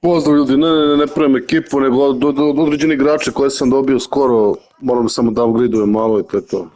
Pozdrav ljudi, ne pravim ekipu, nego od određeni igrače koje sam dobio skoro, moram samo da upgradeujem malo i to je to.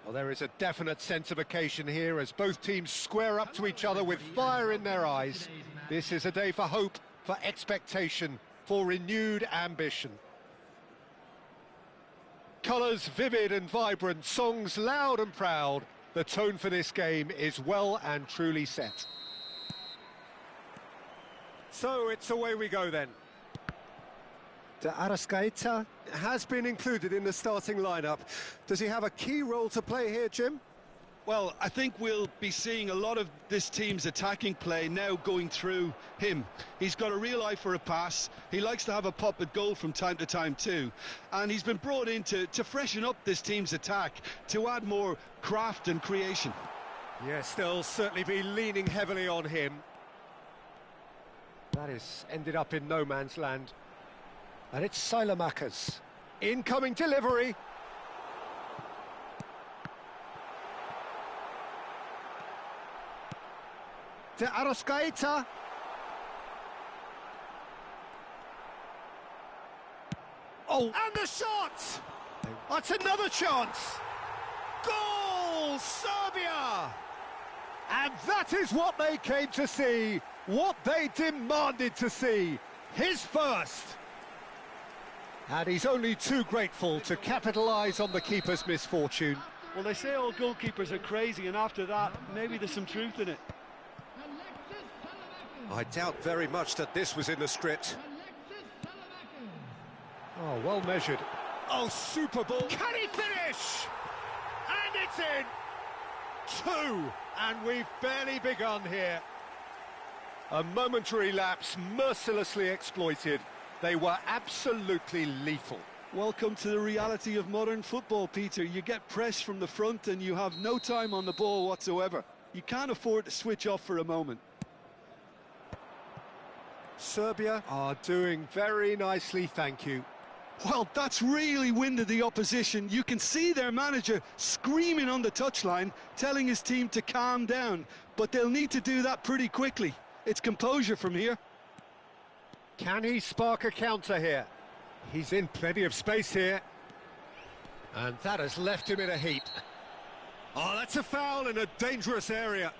Well, there is a definite sense of occasion here as both teams square up to each other with fire in their eyes. This is a day for hope, for expectation, for renewed ambition. Colours vivid and vibrant, songs loud and proud. The tone for this game is well and truly set. So it's away we go then. De Arrascaeta has been included in the starting lineup. Does he have a key role to play here, Jim? Well, I think we'll be seeing a lot of this team's attacking play now going through him. He's got a real eye for a pass. He likes to have a pop at goal from time to time too. And he's been brought in to freshen up this team's attack, to add more craft and creation. Yes, they'll certainly be leaning heavily on him. That has ended up in no man's land. And it's Silamakers. Incoming delivery. De Arrascaeta. Oh, and the shot! That's another chance. Goal, Serbia! And that is what they came to see, what they demanded to see. His first. And he's only too grateful to capitalise on the keeper's misfortune. Well, they say all goalkeepers are crazy, and after that, maybe there's some truth in it. I doubt very much that this was in the script. Oh, well measured. Oh, super ball. Can he finish? And it's in! 2, and we've barely begun here. A momentary lapse mercilessly exploited. They were absolutely lethal. Welcome to the reality of modern football, Peter. You get pressed from the front and you have no time on the ball whatsoever. You can't afford to switch off for a moment. Serbia are doing very nicely, thank you. Well, that's really winded the opposition. You can see their manager screaming on the touchline, telling his team to calm down. But they'll need to do that pretty quickly. It's composure from here. Can he spark a counter here? He's in plenty of space here. And that has left him in a heap. Oh, that's a foul in a dangerous area.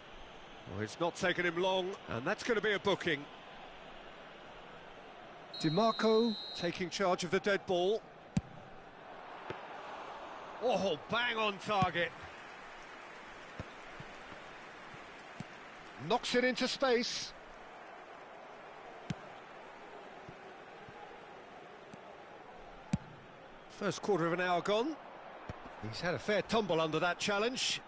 Oh, it's not taken him long, and that's going to be a booking. DiMarco taking charge of the dead ball. Oh, bang on target. Knocks it into space. First quarter of an hour gone. He's had a fair tumble under that challenge.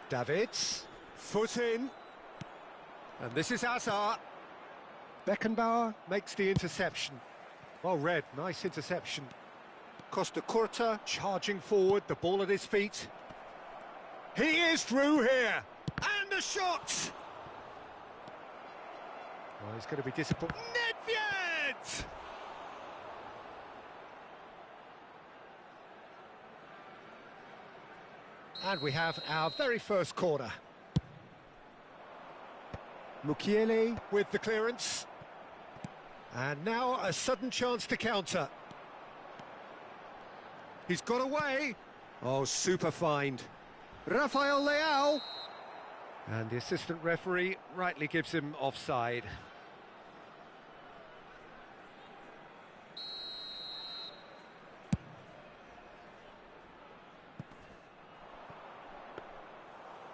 Davids, foot in. And this is Hazard. Beckenbauer makes the interception. Well read, nice interception. Costa Curta charging forward, the ball at his feet. He is through here. And the shot! Well, he's going to be disappointed. Nedved! And we have our very first corner. Mukiele with the clearance. And now a sudden chance to counter. He's got away. Oh, super find. Rafael Leao. And the assistant referee rightly gives him offside.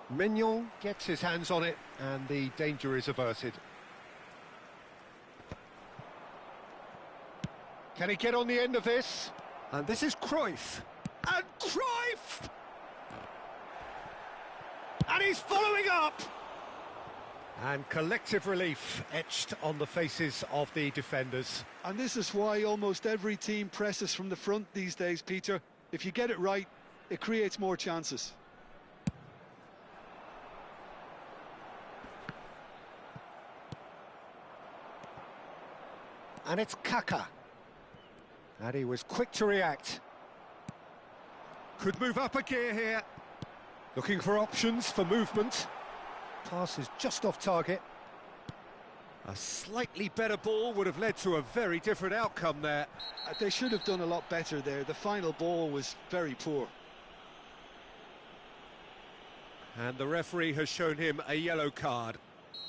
Mignon gets his hands on it, and the danger is averted. Can he get on the end of this? And this is Cruyff. And Cruyff! And he's following up! And collective relief etched on the faces of the defenders. And this is why almost every team presses from the front these days, Peter. If you get it right, it creates more chances. And it's Kaka. And he was quick to react. Could move up a gear here. Looking for options for movement. Pass is just off target. A slightly better ball would have led to a very different outcome there. They should have done a lot better there. The final ball was very poor. And the referee has shown him a yellow card.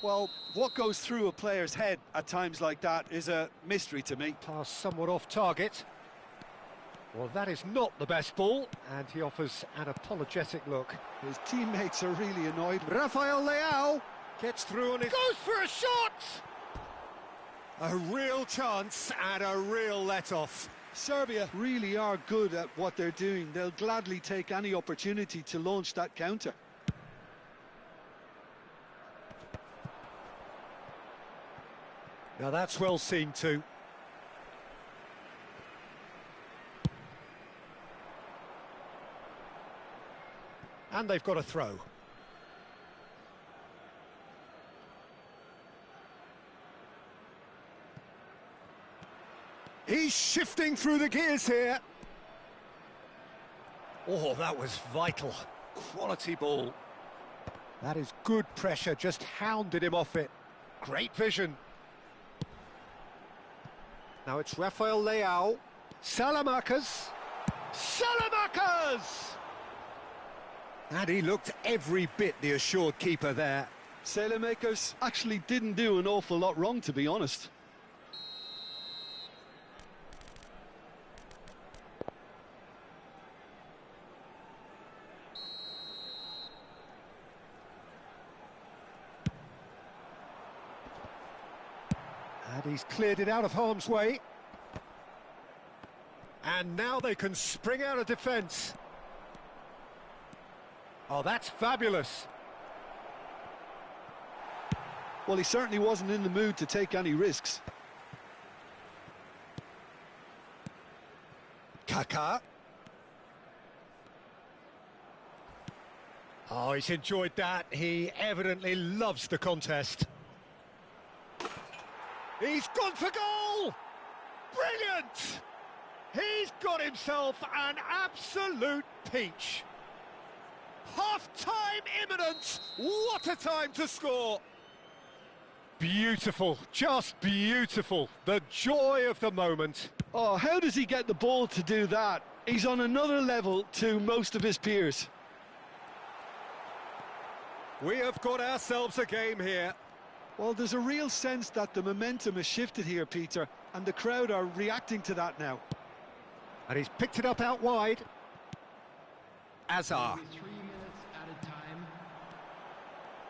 Well, what goes through a player's head at times like that is a mystery to me. Pass somewhat off target. Well, that is not the best ball, and he offers an apologetic look. His teammates are really annoyed. Rafael Leao gets through on it. Goes for a shot! A real chance and a real let-off. Serbia really are good at what they're doing. They'll gladly take any opportunity to launch that counter. Now that's well seen too. And they've got a throw. He's shifting through the gears here. Oh, that was vital. Quality ball. That is good pressure, just hounded him off it. Great vision. Now it's Rafael Leao. Salamakers. Salamakers! And he looked every bit the assured keeper there. Sailor-makers actually didn't do an awful lot wrong, to be honest. And he's cleared it out of harm's way. And now they can spring out of defence. Oh, that's fabulous. Well, he certainly wasn't in the mood to take any risks. Kaká. Oh, he's enjoyed that. He evidently loves the contest. He's gone for goal! Brilliant! He's got himself an absolute peach. Half-time imminent! What a time to score! Beautiful, just beautiful. The joy of the moment. Oh, how does he get the ball to do that? He's on another level to most of his peers. We have got ourselves a game here. Well, there's a real sense that the momentum has shifted here, Peter, and the crowd are reacting to that now. And he's picked it up out wide. Azar. 3 minutes at a time.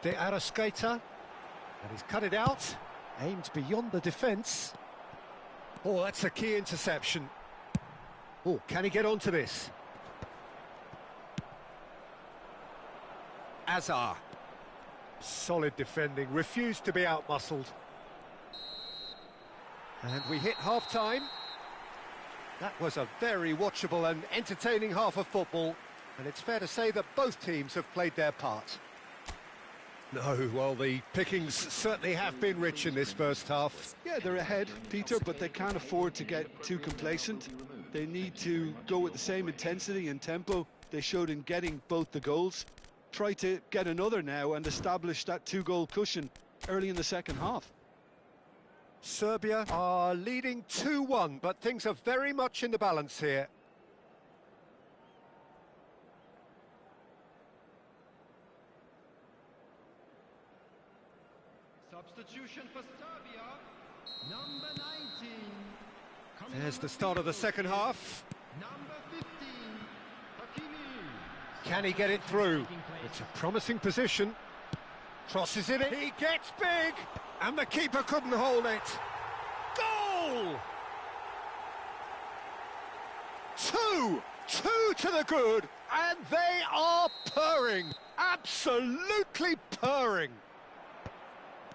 De Arrascaeta. And he's cut it out. Aimed beyond the defence. Oh, that's a key interception. Oh, can he get onto this? Azar. Solid defending, refused to be outmuscled. And we hit half-time. That was a very watchable and entertaining half of football, and it's fair to say that both teams have played their part. No, well, the pickings certainly have been rich in this first half. Yeah, they're ahead, Peter, but they can't afford to get too complacent. They need to go with the same intensity and tempo they showed in getting both the goals. Try to get another now and establish that two-goal cushion early in the second half. Serbia are leading 2-1, but things are very much in the balance here. Substitution for Serbia. Number 19. There's the start of the second half. Number 15. Hakimi. Can he get it through? It's a promising position. Crosses it in. He gets big! And the keeper couldn't hold it. Goal! 2 to the good, and they are purring. Absolutely purring.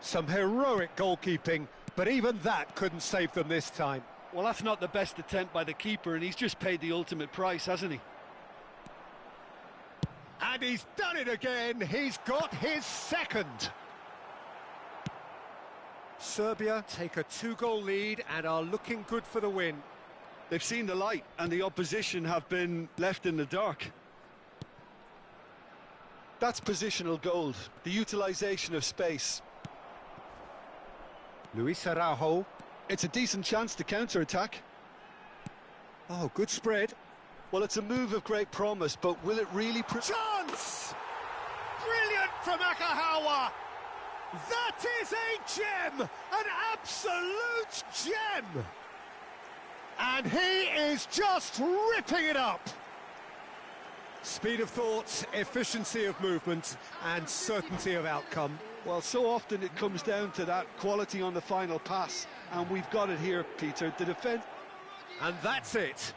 Some heroic goalkeeping, but even that couldn't save them this time. Well, that's not the best attempt by the keeper, and he's just paid the ultimate price, hasn't he? And he's done it again. He's got his second. Serbia take a 2-goal lead and are looking good for the win. They've seen the light, and the opposition have been left in the dark. That's positional gold, the utilisation of space. Luis Araujo. It's a decent chance to counter-attack. Oh, good spread. Well, it's a move of great promise, but will it really... Chance! Brilliant from Akahawa! That is a gem! An absolute gem! And he is just ripping it up! Speed of thought, efficiency of movement, and certainty of outcome. Well, so often it comes down to that quality on the final pass, and we've got it here, Peter. The defence... And that's it.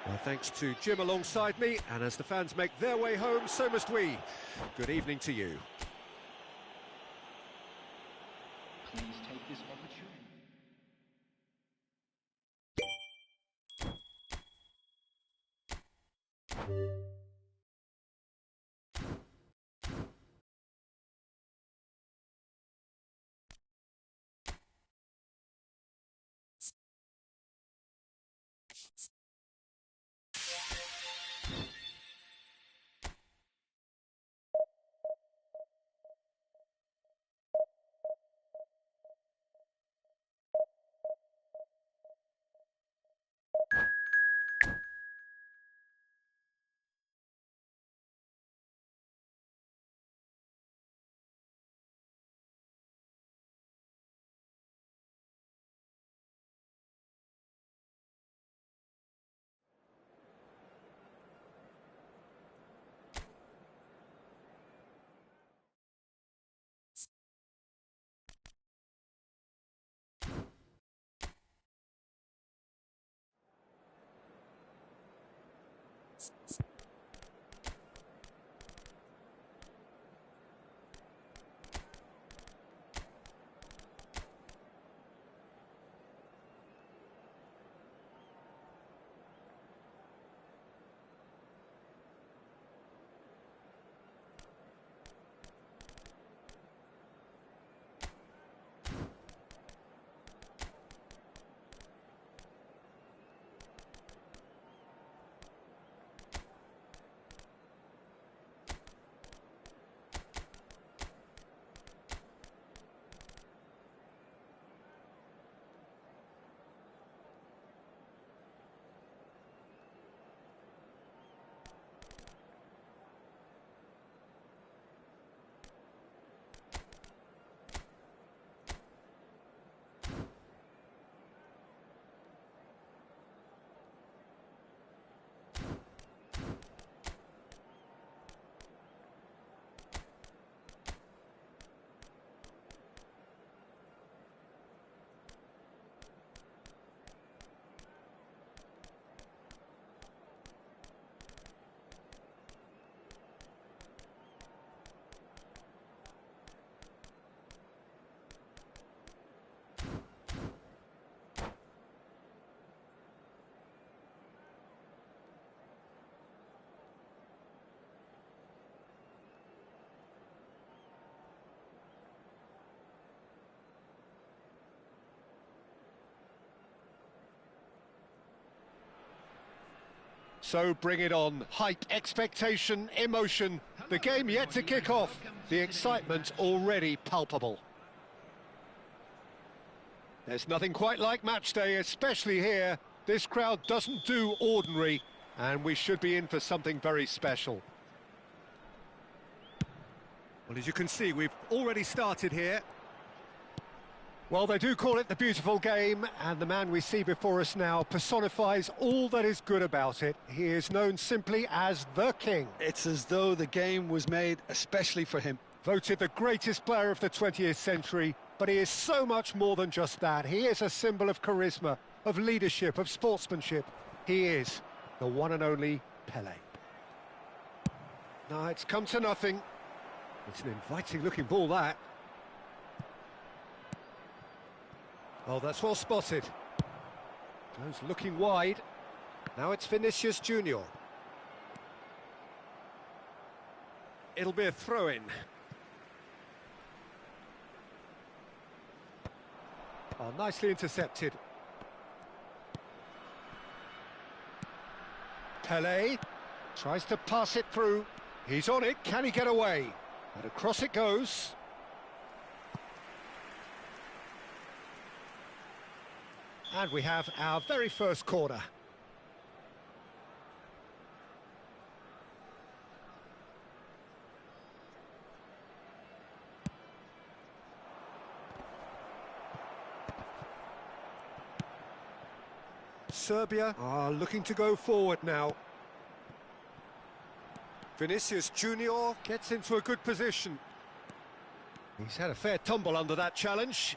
Well, thanks to Jim alongside me, and as the fans make their way home, so must we. Good evening to you. Please take this opportunity. So bring it on. Hype, expectation, emotion. The game yet to kick off. The excitement already palpable. There's nothing quite like match day, especially here. This crowd doesn't do ordinary, and we should be in for something very special. Well, as you can see, we've already started here. Well, they do call it the beautiful game, and the man we see before us now personifies all that is good about it. He is known simply as the King. It's as though the game was made especially for him. Voted the greatest player of the 20th century, but he is so much more than just that. He is a symbol of charisma, of leadership, of sportsmanship. He is the one and only Pelé. No, it's come to nothing. It's an inviting-looking ball, that. Oh, that's well spotted. Goes looking wide. Now it's Vinicius Junior. It'll be a throw-in. Oh, nicely intercepted. Pelé tries to pass it through. He's on it. Can he get away? And across it goes. And we have our very first corner. Serbia are looking to go forward now. Vinicius Junior gets into a good position. He's had a fair tumble under that challenge.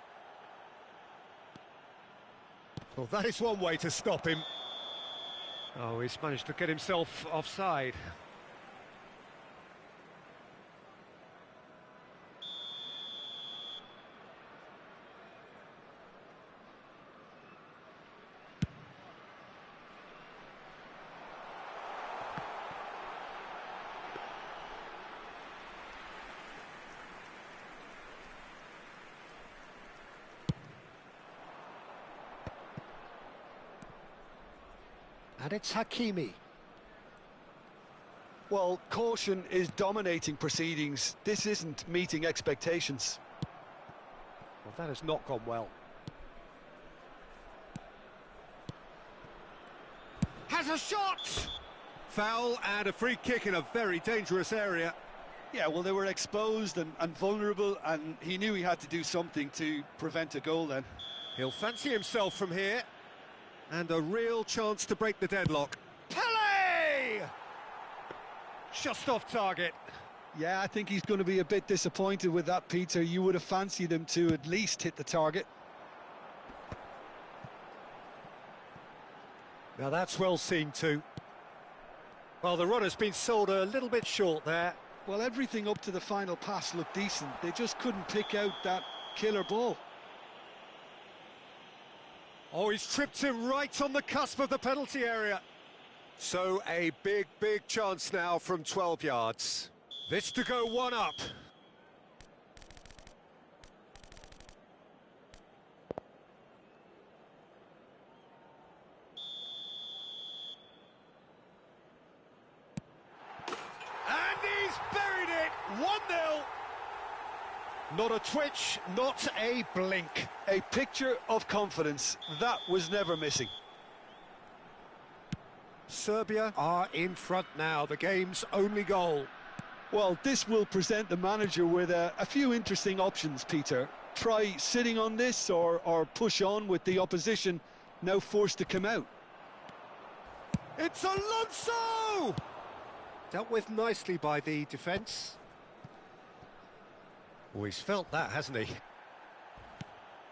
Well, that is one way to stop him. Oh, he's managed to get himself offside. And it's Hakimi. Well, caution is dominating proceedings. This isn't meeting expectations. Well, that has not gone well. Has a shot! Foul and a free kick in a very dangerous area. Yeah, well, they were exposed and vulnerable, and he knew he had to do something to prevent a goal then. He'll fancy himself from here. And a real chance to break the deadlock. Pele! Just off target. Yeah, I think he's going to be a bit disappointed with that, Peter. You would have fancied him to at least hit the target. Now that's well seen too. Well, the runner's been sold a little bit short there. Well, everything up to the final pass looked decent. They just couldn't pick out that killer ball. Oh, he's tripped him right on the cusp of the penalty area. So a big chance now from 12 yards. This to go one up. And he's buried it! 1-0. Not a twitch, not a blink. A picture of confidence. That was never missing. Serbia are in front now, the game's only goal. Well, this will present the manager with a few interesting options, Peter. Try sitting on this or push on with the opposition now forced to come out. It's Alonso! Dealt with nicely by the defence. Oh, he's felt that, hasn't he?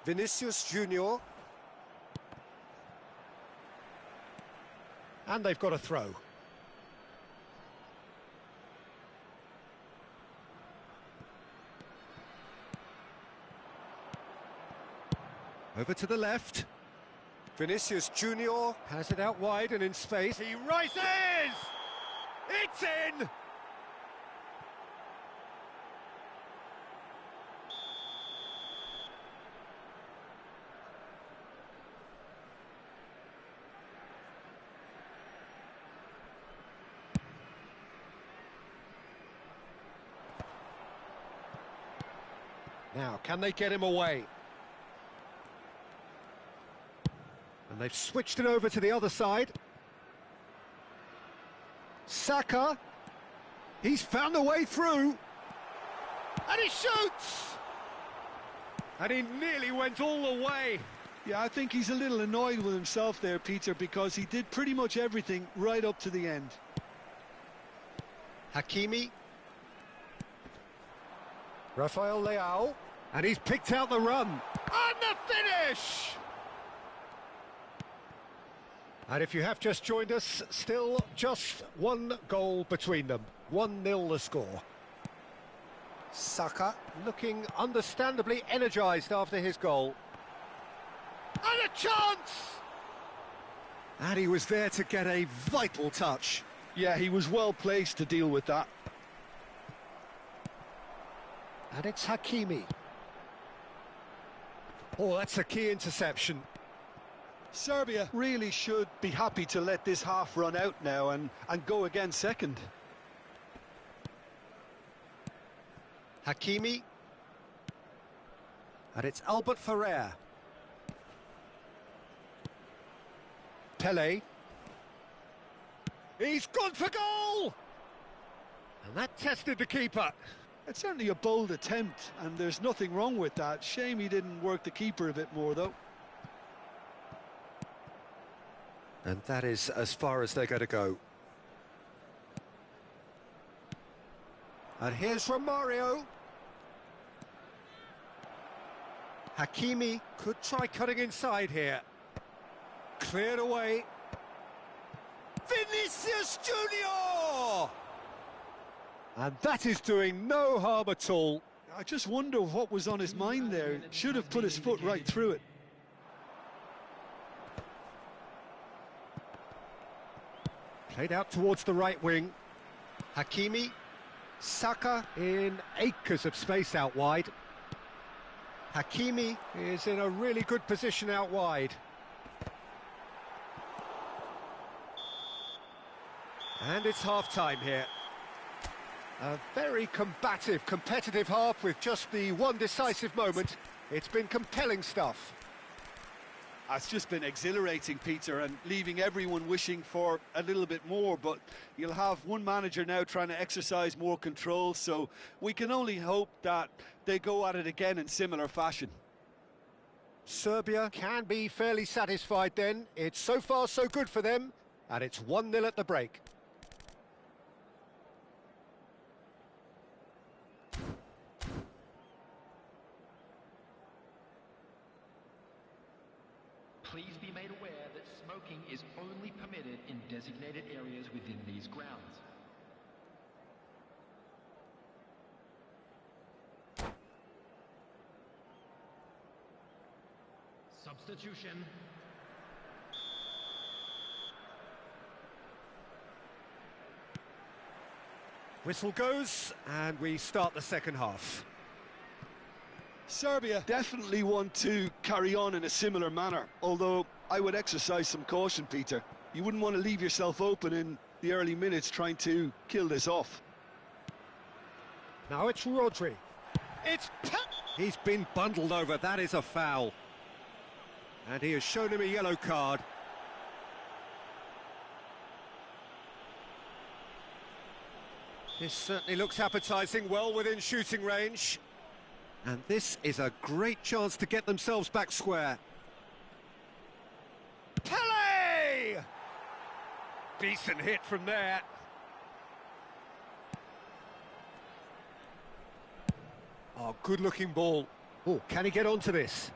Vinicius Junior. And they've got a throw. Over to the left. Vinicius Junior has it out wide and in space. He rises! It's in! Now, can they get him away? And they've switched it over to the other side. Saka. He's found a way through. And he shoots! And he nearly went all the way. Yeah, I think he's a little annoyed with himself there, Peter, because he did pretty much everything right up to the end. Hakimi. Rafael Leao. And he's picked out the run. And the finish! And if you have just joined us, still just one goal between them. 1-0 the score. Saka looking understandably energised after his goal. And a chance! And he was there to get a vital touch. Yeah, he was well placed to deal with that. And it's Hakimi. Oh, that's a key interception. Serbia really should be happy to let this half run out now and go again second. Hakimi. And it's Albert Ferrer. Pele. He's gone for goal! And that tested the keeper. It's certainly a bold attempt, and there's nothing wrong with that. Shame he didn't work the keeper a bit more, though. And that is as far as they're going to go. And here's Romario. Hakimi could try cutting inside here. Cleared away. Vinicius Junior! And that is doing no harm at all. I just wonder what was on his mind there. Should have put his foot right through it. Played out towards the right wing. Hakimi. Saka in acres of space out wide. Hakimi is in a really good position out wide. And it's half-time here. A very combative, competitive half with just the one decisive moment. It's been compelling stuff. It's just been exhilarating, Peter, and leaving everyone wishing for a little bit more, but you'll have one manager now trying to exercise more control, so we can only hope that they go at it again in similar fashion. Serbia can be fairly satisfied then. It's so far so good for them, and it's 1-0 at the break. Please be made aware that smoking is only permitted in designated areas within these grounds. Substitution. Whistle goes, and we start the second half. Serbia definitely want to carry on in a similar manner, although I would exercise some caution, Peter. You wouldn't want to leave yourself open in the early minutes trying to kill this off. Now it's Rodri. He's been bundled over, that is a foul. And he has shown him a yellow card. This certainly looks appetising, well within shooting range. And this is a great chance to get themselves back square. Pele! Decent hit from there. Oh, good-looking ball. Oh, can he get onto this?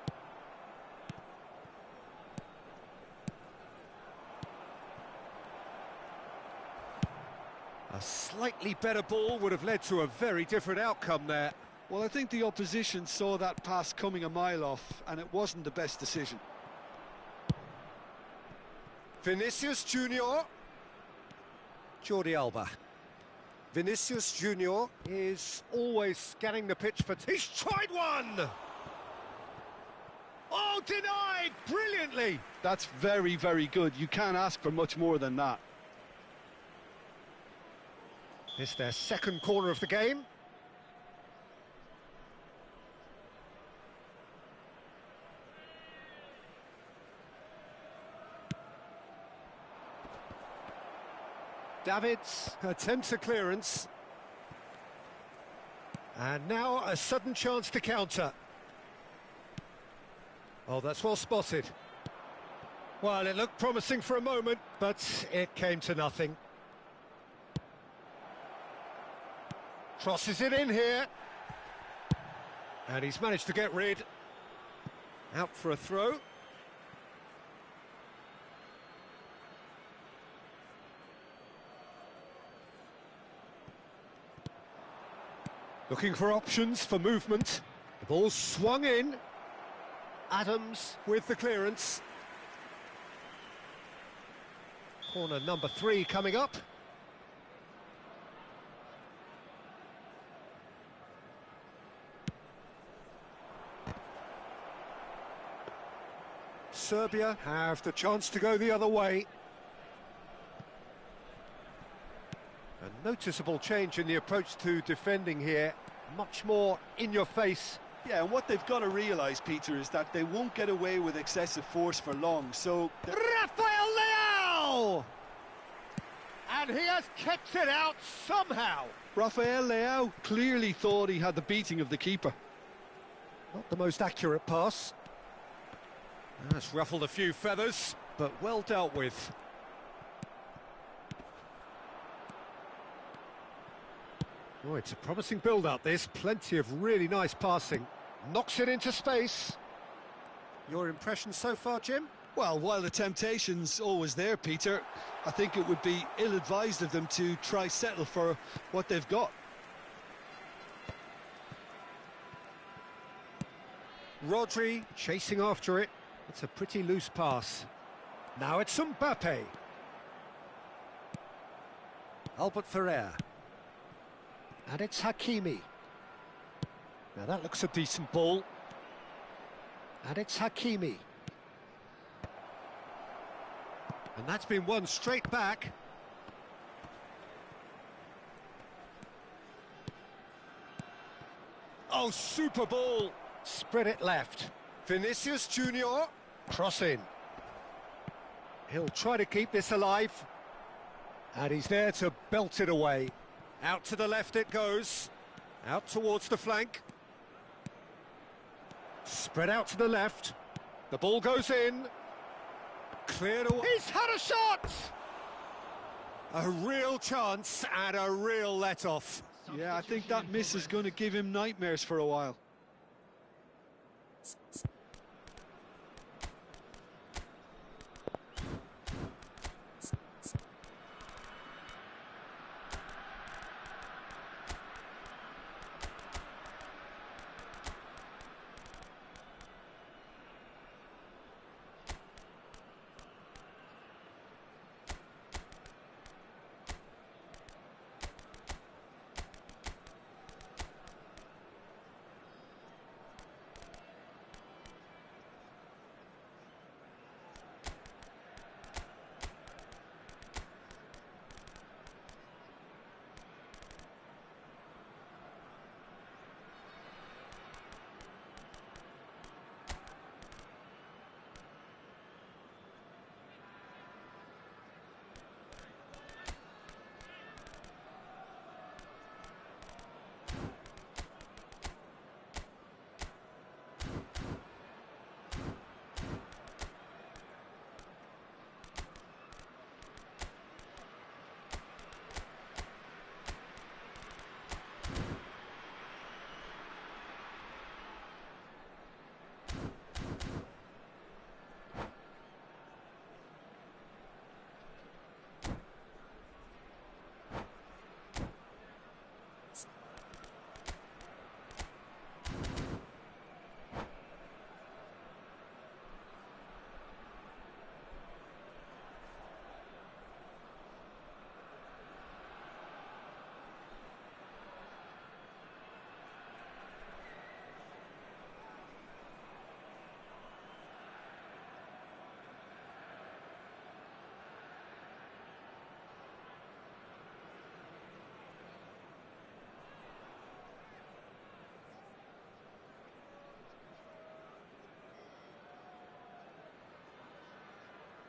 A slightly better ball would have led to a very different outcome there. Well, I think the opposition saw that pass coming a mile off, and it wasn't the best decision. Vinicius Junior. Jordi Alba. Vinicius Junior is always scanning the pitch for... He's tried one! Oh, denied! Brilliantly! That's very, very good. You can't ask for much more than that. It's their second corner of the game. Davids attempts a clearance. And now a sudden chance to counter. Oh, that's well spotted. Well, it looked promising for a moment, but it came to nothing. Crosses it in here. And he's managed to get rid. Out for a throw. Looking for options for movement. The ball swung in. Adams with the clearance. Corner number 3 coming up. Serbia have the chance to go the other way. A noticeable change in the approach to defending here. Much more in your face. Yeah, and what they've got to realise, Peter, is that they won't get away with excessive force for long, so... Rafael Leao! And he has kept it out somehow. Rafael Leao clearly thought he had the beating of the keeper. Not the most accurate pass. That's ruffled a few feathers. but well dealt with. Oh, it's a promising build-up, this. Plenty of really nice passing. Knocks it into space. Your impression so far, Jim? Well, while the temptation's always there, Peter, I think it would be ill-advised of them to try settle for what they've got. Rodri chasing after it. It's a pretty loose pass. Now it's Mbappe. Albert Ferrer. And it's Hakimi. Now that looks a decent ball. And it's Hakimi. And that's been won straight back. Oh, super ball. Spread it left. Vinicius Junior. Cross in. He'll try to keep this alive. And he's there to belt it away. Out to the left it goes. Out towards the flank. Spread out to the left. The ball goes in. Cleared away. He's had a shot! A real chance and a real let-off. Yeah, I think that miss is going to give him nightmares for a while.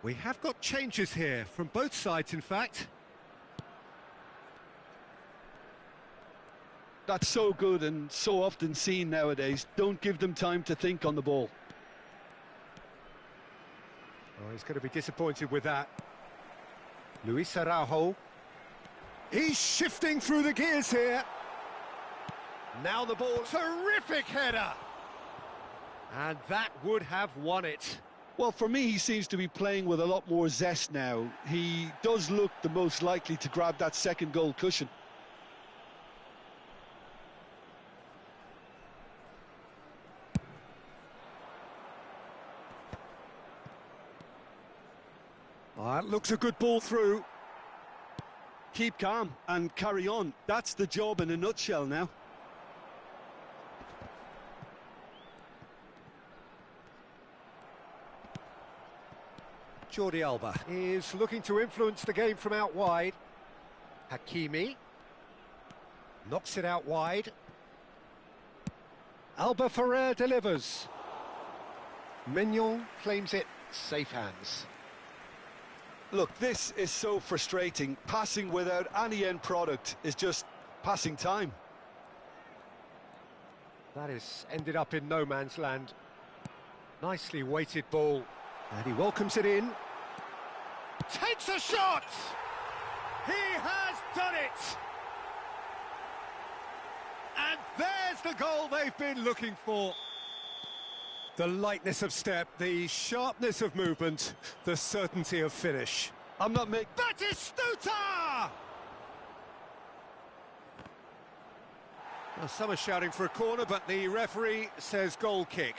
We have got changes here, from both sides in fact. That's so good and so often seen nowadays. Don't give them time to think on the ball. Oh, he's going to be disappointed with that. Luis Araujo. He's shifting through the gears here. Now the ball, terrific header! And that would have won it. Well, for me, he seems to be playing with a lot more zest now. He does look the most likely to grab that second goal cushion. Oh, that looks a good ball through. Keep calm and carry on. That's the job in a nutshell now. Jordi Alba is looking to influence the game from out wide. Hakimi knocks it out wide. Alba Ferrer delivers. Mignon claims it. Safe hands. Look, this is so frustrating. Passing without any end product is just passing time. That has ended up in no man's land. Nicely weighted ball. And he welcomes it in. Takes a shot! He has done it! And there's the goal they've been looking for. The lightness of step, the sharpness of movement, the certainty of finish. I'm not making... Batistuta! Well, some are shouting for a corner, but the referee says goal kick.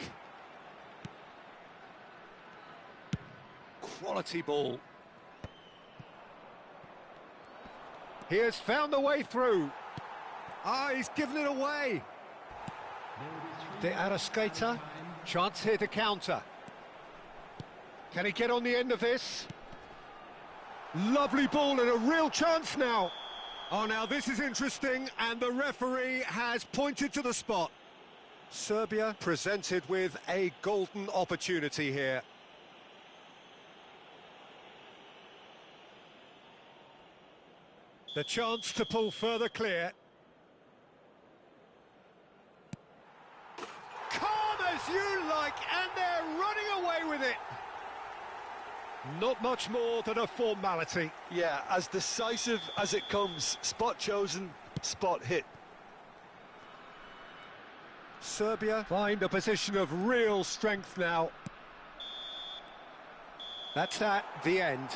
Quality ball. He has found the way through. Ah, he's given it away. De Arrascaeta, chance here to counter. Can he get on the end of this? Lovely ball and a real chance now. Oh, now this is interesting, and the referee has pointed to the spot. Serbia presented with a golden opportunity here. The chance to pull further clear. Calm as you like, and they're running away with it. Not much more than a formality. Yeah, as decisive as it comes. Spot chosen, spot hit. Serbia find a position of real strength now. That's the end.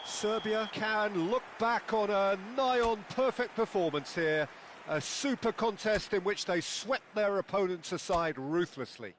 Serbia can look back on a nigh-on perfect performance here. A super contest in which they swept their opponents aside ruthlessly.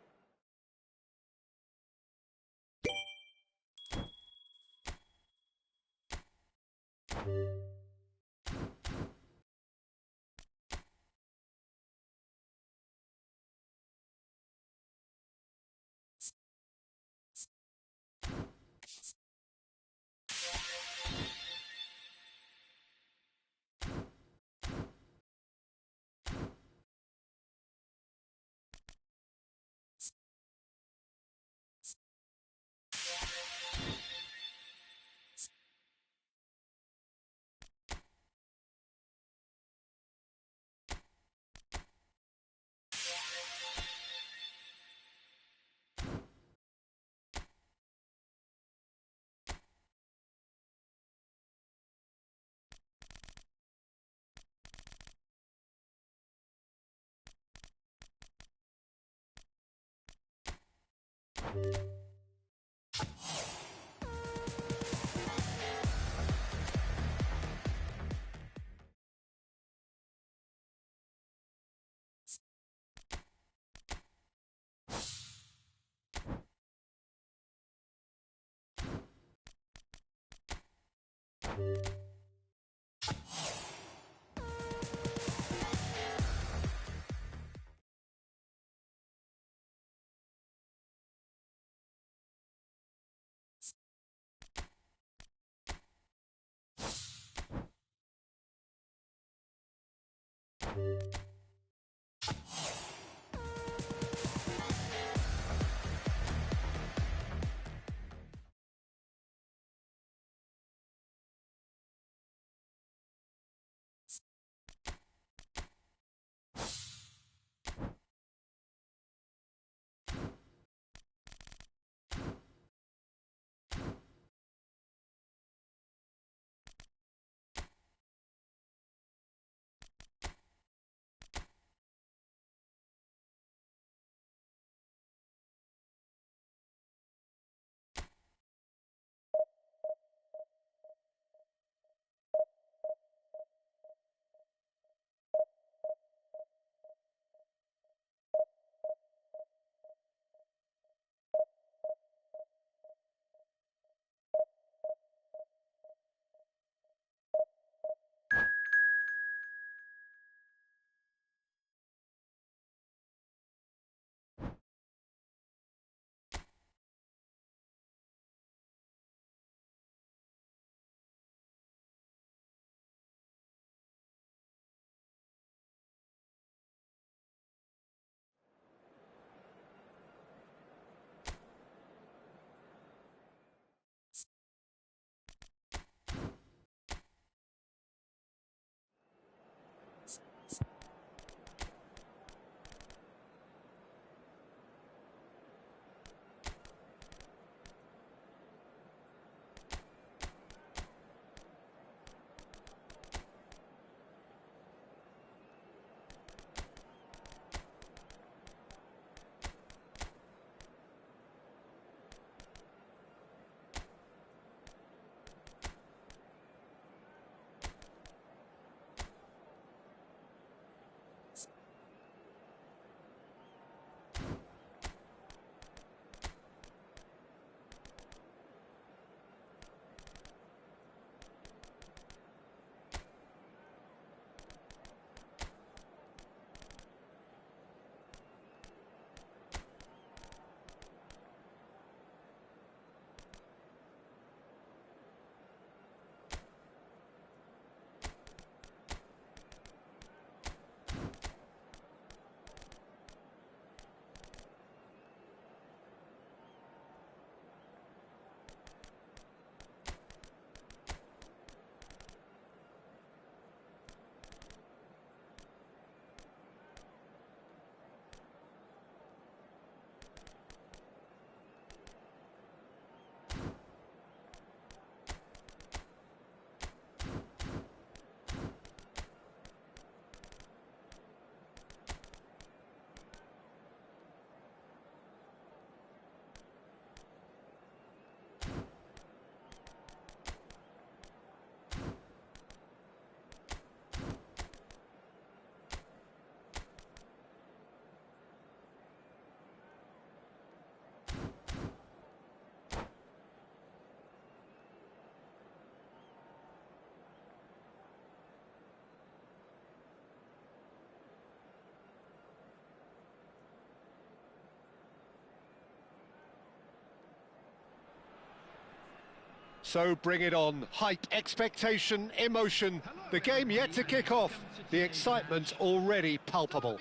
So bring it on. Hype, expectation, emotion. The game yet to kick off. The excitement already palpable.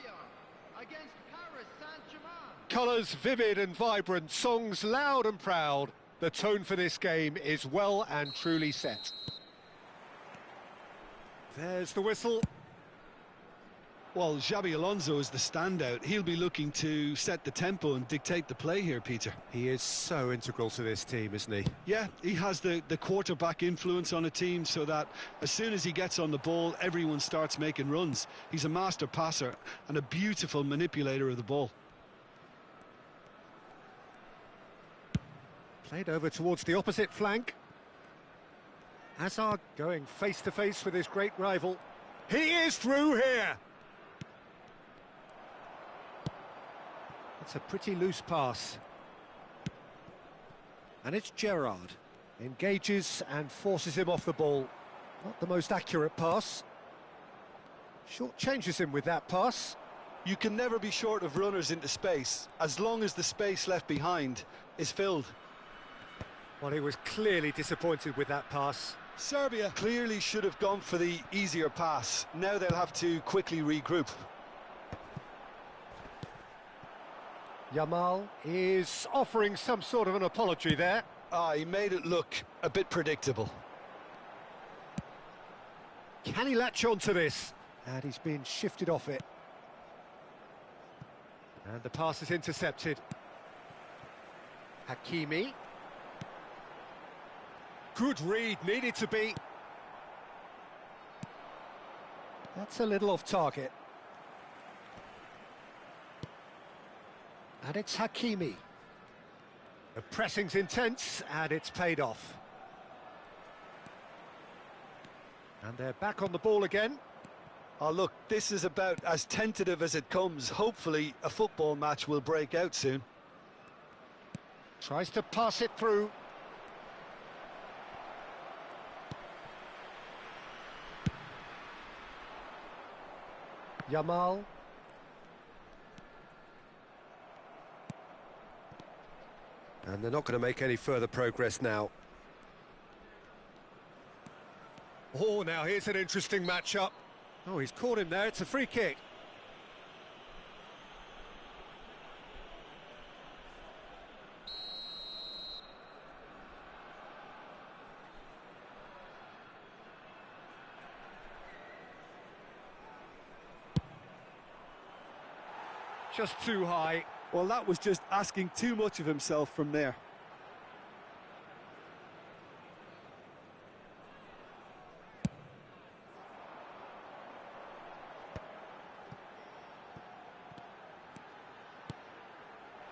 Colours vivid and vibrant, songs loud and proud. The tone for this game is well and truly set. There's the whistle. Well, Xabi Alonso is the standout. He'll be looking to set the tempo and dictate the play here, Peter. He is so integral to this team, isn't he? Yeah, he has the quarterback influence on a team so that as soon as he gets on the ball, everyone starts making runs. He's a master passer and a beautiful manipulator of the ball. Played over towards the opposite flank. Hazard going face-to-face with his great rival. He is through here! It's a pretty loose pass. And it's Gerrard. Engages and forces him off the ball. Not the most accurate pass. Short changes him with that pass. You can never be short of runners into space, as long as the space left behind is filled. Well, he was clearly disappointed with that pass. Serbia clearly should have gone for the easier pass. Now they'll have to quickly regroup. Yamal is offering some sort of an apology there. He made it look a bit predictable. Can he latch on to this? And he's been shifted off it. And the pass is intercepted. Hakimi. Good read, needed to be. That's a little off target. And it's Hakimi. The pressing's intense, and it's paid off. And they're back on the ball again. Oh, look, this is about as tentative as it comes. Hopefully, a football match will break out soon. Tries to pass it through. Yamal. And they're not going to make any further progress now. Oh, now here's an interesting matchup. Oh, he's caught him there. It's a free kick. Just too high. Well, that was just asking too much of himself from there.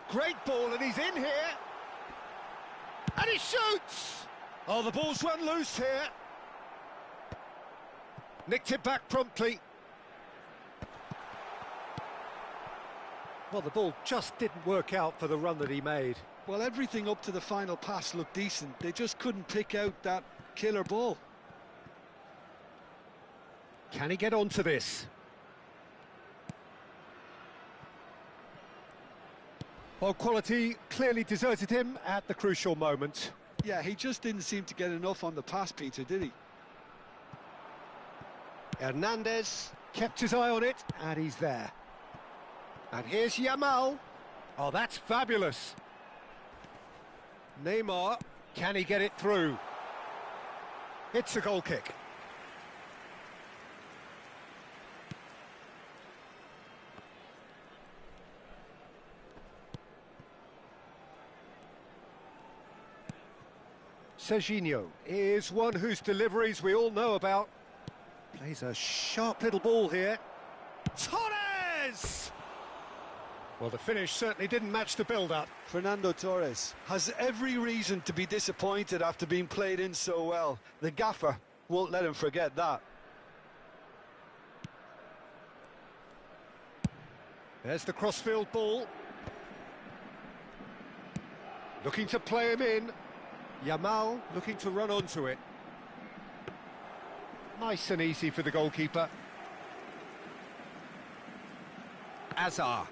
Great ball, and he's in here. And he shoots! Oh, the ball's run loose here. Nicked it back promptly. Well, the ball just didn't work out for the run that he made. Well, everything up to the final pass looked decent. They just couldn't pick out that killer ball. Can he get onto this? Well, quality clearly deserted him at the crucial moment. Yeah, he just didn't seem to get enough on the pass, Peter, did he? Hernandez kept his eye on it, and he's there. And here's Yamal. Oh, that's fabulous. Neymar, can he get it through? It's a goal kick. Serginho is one whose deliveries we all know about. Plays a sharp little ball here. Torres! Well, the finish certainly didn't match the build-up. Fernando Torres has every reason to be disappointed after being played in so well. The gaffer won't let him forget that. There's the crossfield ball. Looking to play him in. Yamal looking to run onto it. Nice and easy for the goalkeeper. Azar.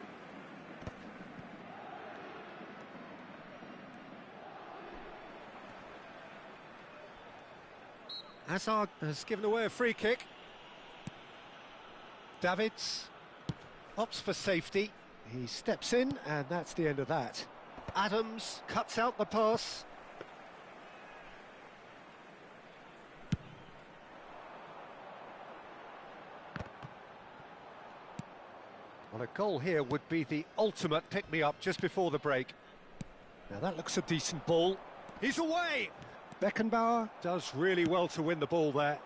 Hazard has given away a free kick. Davids opts for safety. He steps in, and that's the end of that. Adams cuts out the pass. Well, a goal here would be the ultimate pick-me-up just before the break. Now that looks a decent ball. He's away! Beckenbauer does really well to win the ball there.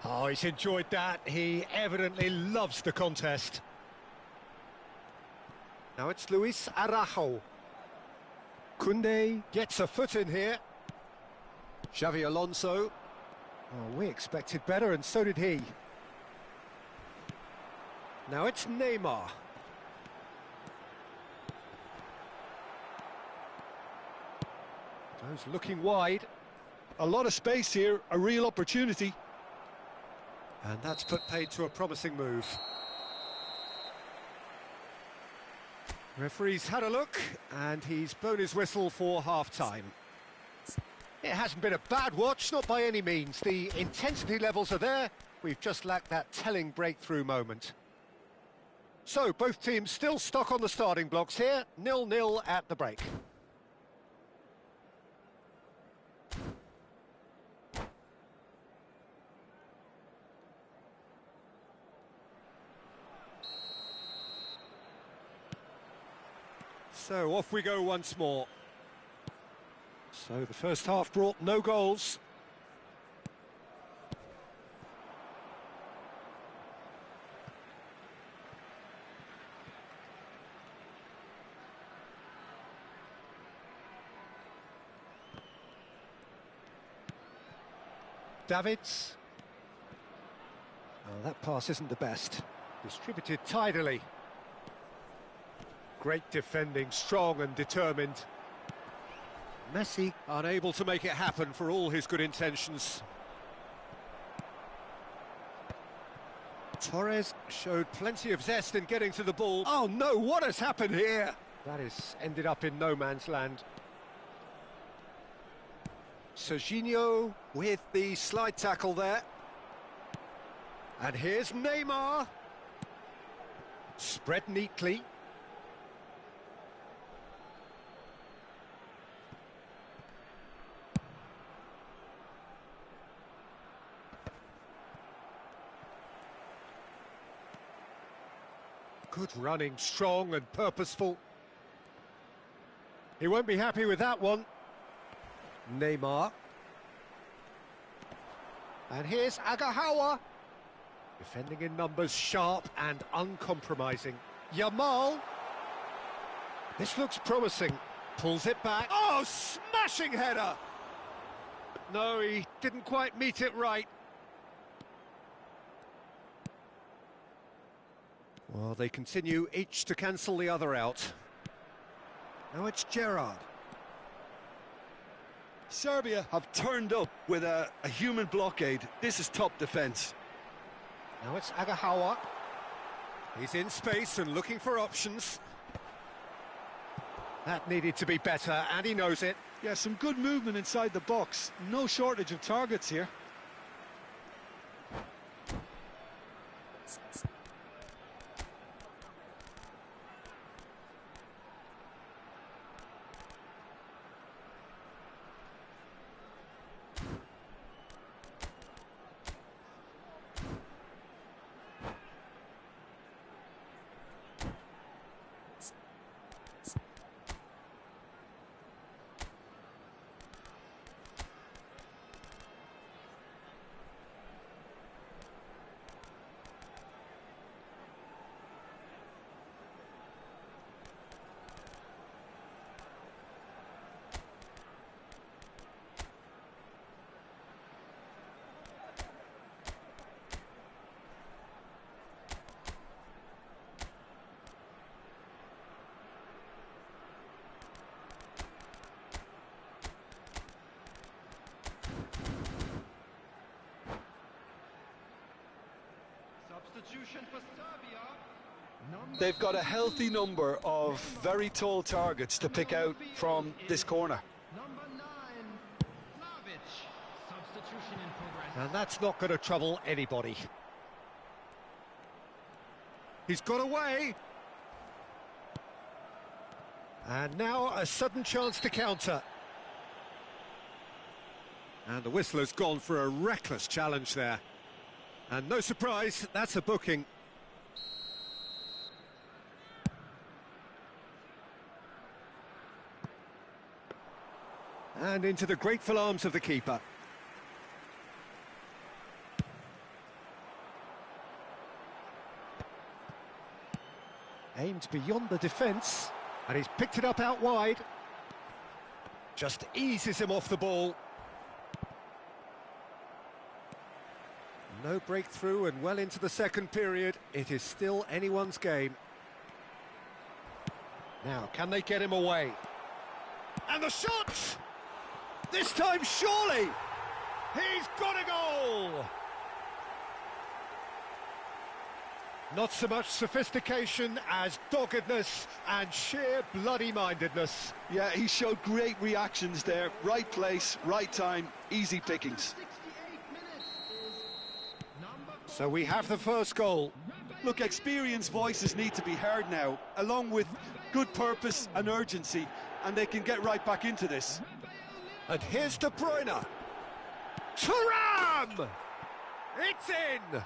Oh, he's enjoyed that. He evidently loves the contest. Now it's Luis Araujo. Koundé gets a foot in here. Xavi Alonso. Oh, we expected better, and so did he. Now it's Neymar. Goes looking wide. A lot of space here, a real opportunity. And that's put paid to a promising move. Referee's had a look, and he's blown his whistle for half-time. It hasn't been a bad watch, not by any means. The intensity levels are there. We've just lacked that telling breakthrough moment. So, both teams still stuck on the starting blocks here. 0-0 at the break. So, off we go once more. So, the first half brought no goals. Davids. Oh, that pass isn't the best. Distributed tidily. Great defending, strong and determined. Messi unable to make it happen for all his good intentions. Torres showed plenty of zest in getting to the ball. Oh no, what has happened here? That has ended up in no man's land. Serginho with the slide tackle there. And here's Neymar. Spread neatly. Good running, strong and purposeful. He won't be happy with that one. Neymar. And here's Agahawa. Defending in numbers, sharp and uncompromising. Yamal. This looks promising. Pulls it back. Oh, smashing header! No, he didn't quite meet it right. Well, they continue each to cancel the other out. Now it's Gerrard. Serbia have turned up with a human blockade. This is top defence. Now it's Agahawa. He's in space and looking for options. That needed to be better, and he knows it. Yeah, some good movement inside the box. No shortage of targets here. Substitution for Serbia. They've got a healthy number of very tall targets to pick out from this corner. Number 9, Vlahovic. Substitution in And that's not going to trouble anybody. He's got away. And now a sudden chance to counter. And the whistler's gone for a reckless challenge there. And no surprise, that's a booking. And into the grateful arms of the keeper. Aimed beyond the defence, and he's picked it up out wide. Just eases him off the ball. No breakthrough and well into the second period. It is still anyone's game. Now, can they get him away? And the shot! This time, surely! He's got a goal! Not so much sophistication as doggedness and sheer bloody-mindedness. Yeah, he showed great reactions there. Right place, right time, easy pickings. So we have the first goal. Look, experienced voices need to be heard now, along with good purpose and urgency, and they can get right back into this. And here's De Bruyne. Thuram! It's in!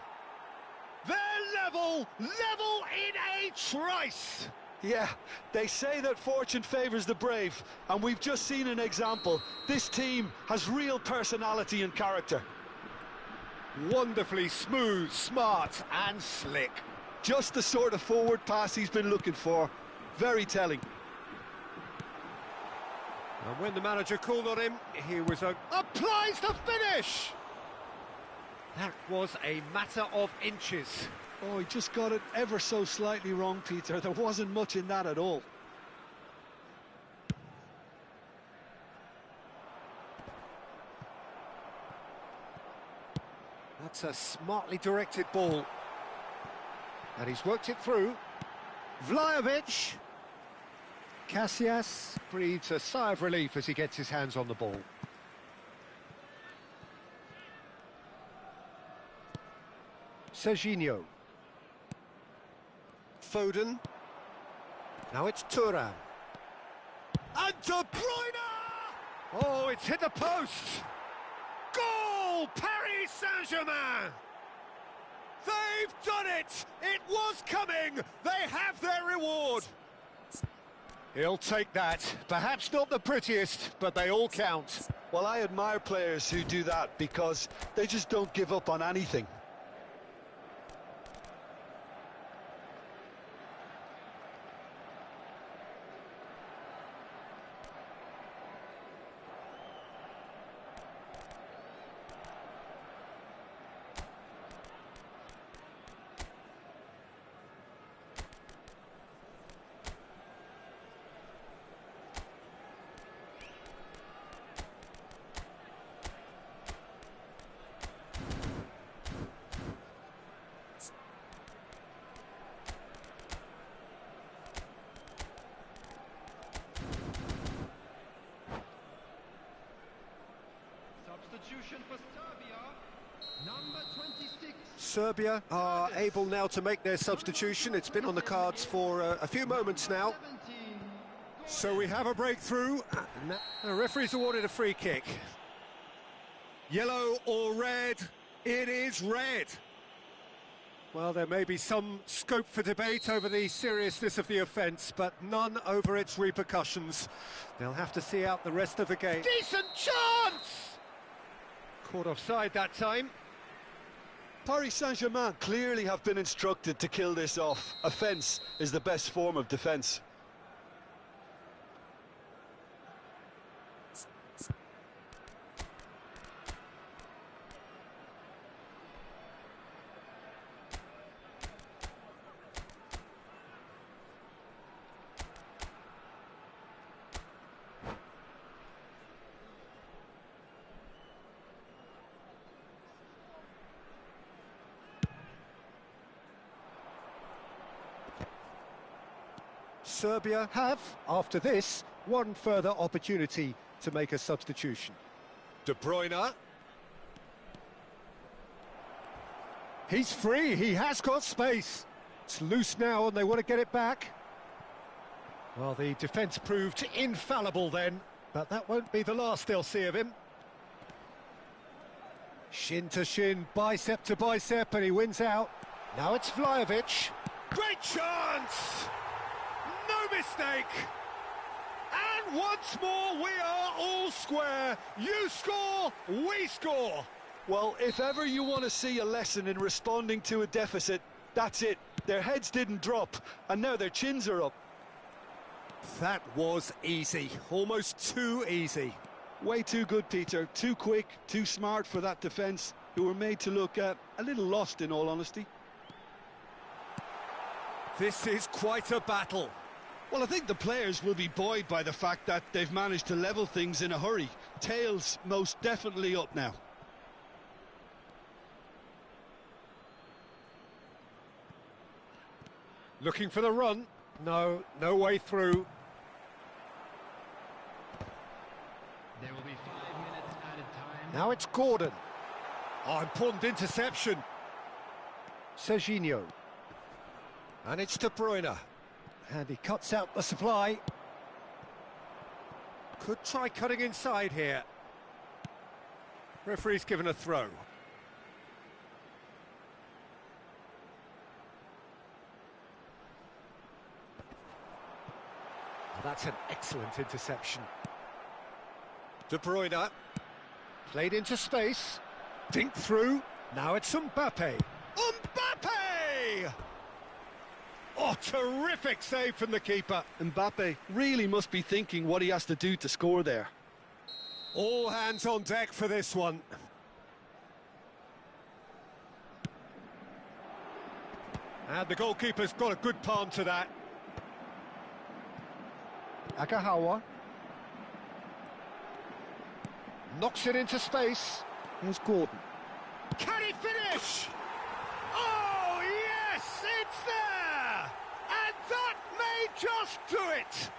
They're level in a trice! Yeah, they say that fortune favours the brave, and we've just seen an example. This team has real personality and character. Wonderfully smooth, smart and slick. Just the sort of forward pass he's been looking for. Very telling. And when the manager called on him, he was applies the finish! That was a matter of inches. Oh, he just got it ever so slightly wrong, Peter. There wasn't much in that at all. That's a smartly directed ball. And he's worked it through. Vlahovic. Casillas breathes a sigh of relief as he gets his hands on the ball. Serginho. Foden. Now it's Thuram. And De Bruyne! Oh, it's hit the post! Goal! Paris Saint-Germain! They've done it! It was coming! They have their reward! He'll take that. Perhaps not the prettiest, but they all count. Well, I admire players who do that because they just don't give up on anything. Substitution for Serbia, number 26. Serbia are able now to make their substitution. It's been on the cards for a few moments now. 17. So we have a breakthrough. The referee's awarded a free kick. Yellow or red? It is red. Well, there may be some scope for debate over the seriousness of the offence, but none over its repercussions. They'll have to see out the rest of the game. Decent chance! Caught offside that time. Paris Saint-Germain clearly have been instructed to kill this off. Offence is the best form of defence. Serbia have, after this, one further opportunity to make a substitution. De Bruyne. He's free, he has got space. It's loose now and they want to get it back. Well, the defence proved infallible then, but that won't be the last they'll see of him. Shin to shin, bicep to bicep, and he wins out. Now it's Vlahovic. Great chance! No mistake! And once more we are all square. You score, we score. Well, if ever you want to see a lesson in responding to a deficit, that's it. Their heads didn't drop, and now their chins are up. That was easy, almost too easy. Way too good, Peter. Too quick, too smart for that defence, who were made to look a little lost, in all honesty. This is quite a battle. Well, I think the players will be buoyed by the fact that they've managed to level things in a hurry. Tails most definitely up now. Looking for the run. No way through. There will be 5 minutes added time. Now it's Gordon. Oh, important interception. Serginho. And it's De Bruyne. And he cuts out the supply. Could try cutting inside here. Referee's given a throw. Oh, that's an excellent interception. De Bruyne. Played into space. Dink through. Now it's Mbappe. Mbappe! Oh, terrific save from the keeper. Mbappe really must be thinking what he has to do to score there. All hands on deck for this one. And the goalkeeper's got a good palm to that. Agahawa. Knocks it into space. Here's Gordon. Can he finish? Oh, yes, it's there! And that may just do it!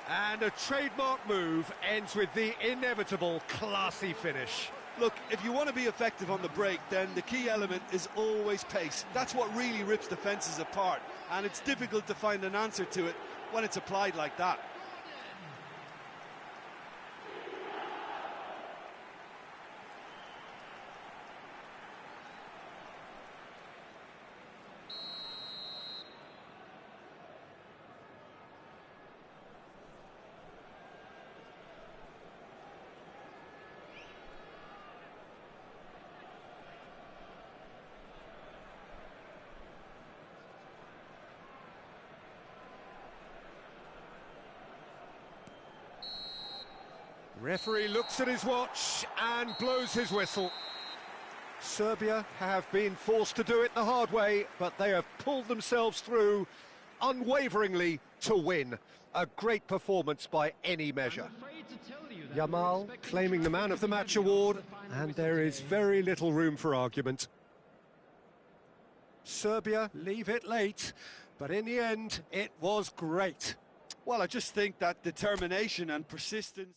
And a trademark move ends with the inevitable classy finish. Look, if you want to be effective on the break, then the key element is always pace. That's what really rips defences apart, and it's difficult to find an answer to it when it's applied like that. Referee looks at his watch and blows his whistle. Serbia have been forced to do it the hard way, but they have pulled themselves through unwaveringly to win. A great performance by any measure. Yamal claiming the Man of the Match award, and there is very little room for argument. Serbia leave it late, but in the end, it was great. Well, I just think that determination and persistence...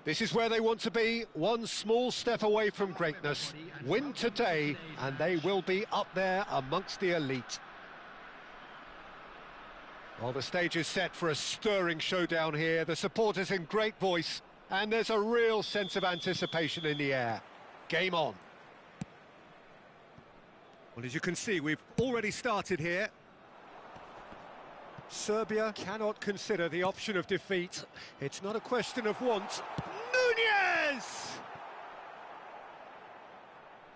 This is where they want to be, one small step away from greatness. Win today, and they will be up there amongst the elite. Well, the stage is set for a stirring showdown here. The supporters in great voice, and there's a real sense of anticipation in the air. Game on. Well, as you can see, we've already started here. Serbia cannot consider the option of defeat. It's not a question of want. Nunez!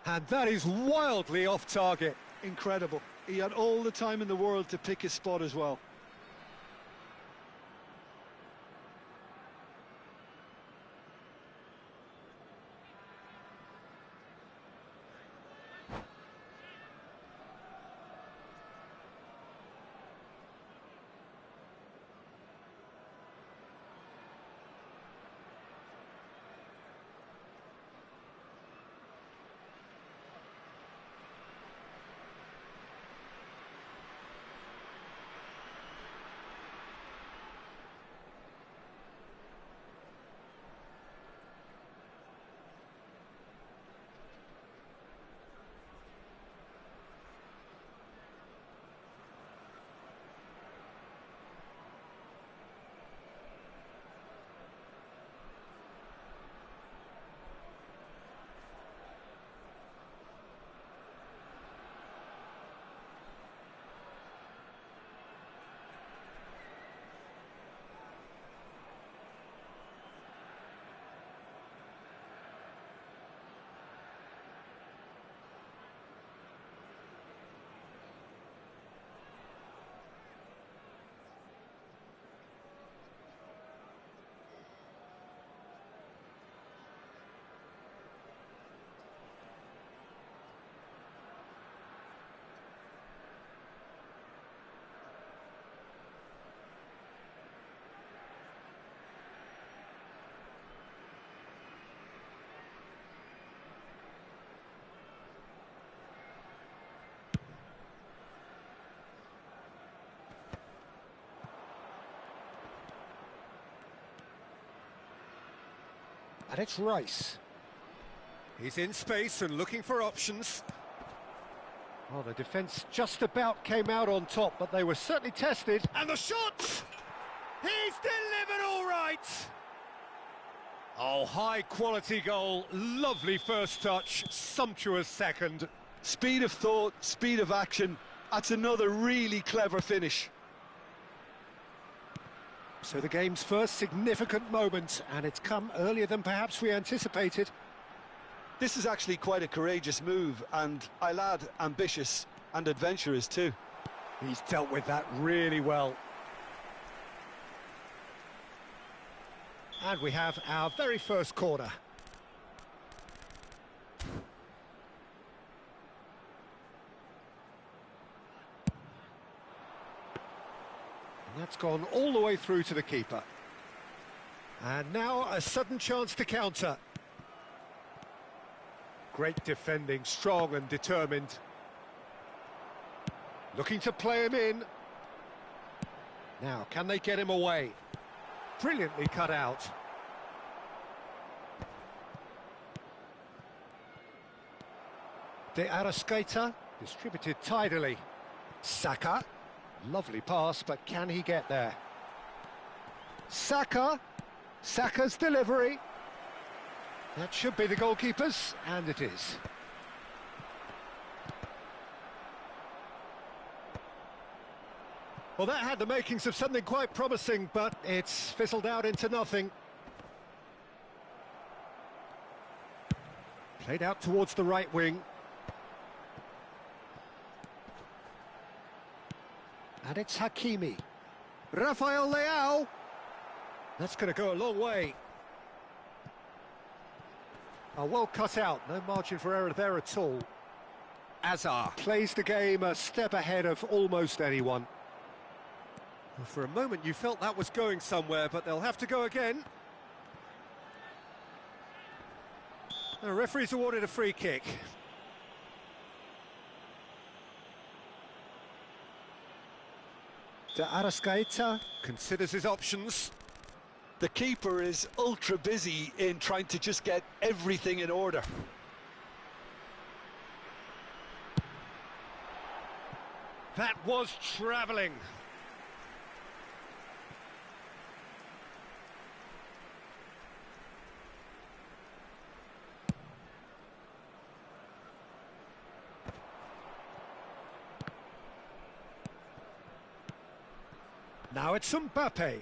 And that is wildly off target. Incredible. He had all the time in the world to pick his spot as well. And it's Rice. He's in space and looking for options. Well, the defence just about came out on top, but they were certainly tested. And the shot! He's delivered all right! Oh, high-quality goal, lovely first touch, sumptuous second. Speed of thought, speed of action. That's another really clever finish. So the game's first significant moment, and it's come earlier than perhaps we anticipated. This is actually quite a courageous move, and I'll add ambitious and adventurous too. He's dealt with that really well. And we have our very first corner. And that's gone all the way through to the keeper. And now a sudden chance to counter. Great defending, strong and determined. Looking to play him in. Now, can they get him away? Brilliantly cut out. De Arrascaeta, distributed tidily. Saka, lovely pass, but can he get there? Saka's delivery. That should be the goalkeeper's, and it is. Well, that had the makings of something quite promising, but it's fizzled out into nothing. Played out towards the right wing. And it's Hakimi. Rafael Leao. That's going to go a long way. Oh, well cut out, no margin for error there at all. Azar plays the game a step ahead of almost anyone. Well, for a moment you felt that was going somewhere, but they'll have to go again. The referee's awarded a free kick. De Arrascaeta considers his options. The keeper is ultra busy in trying to just get everything in order. That was travelling. Now it's Mbappe.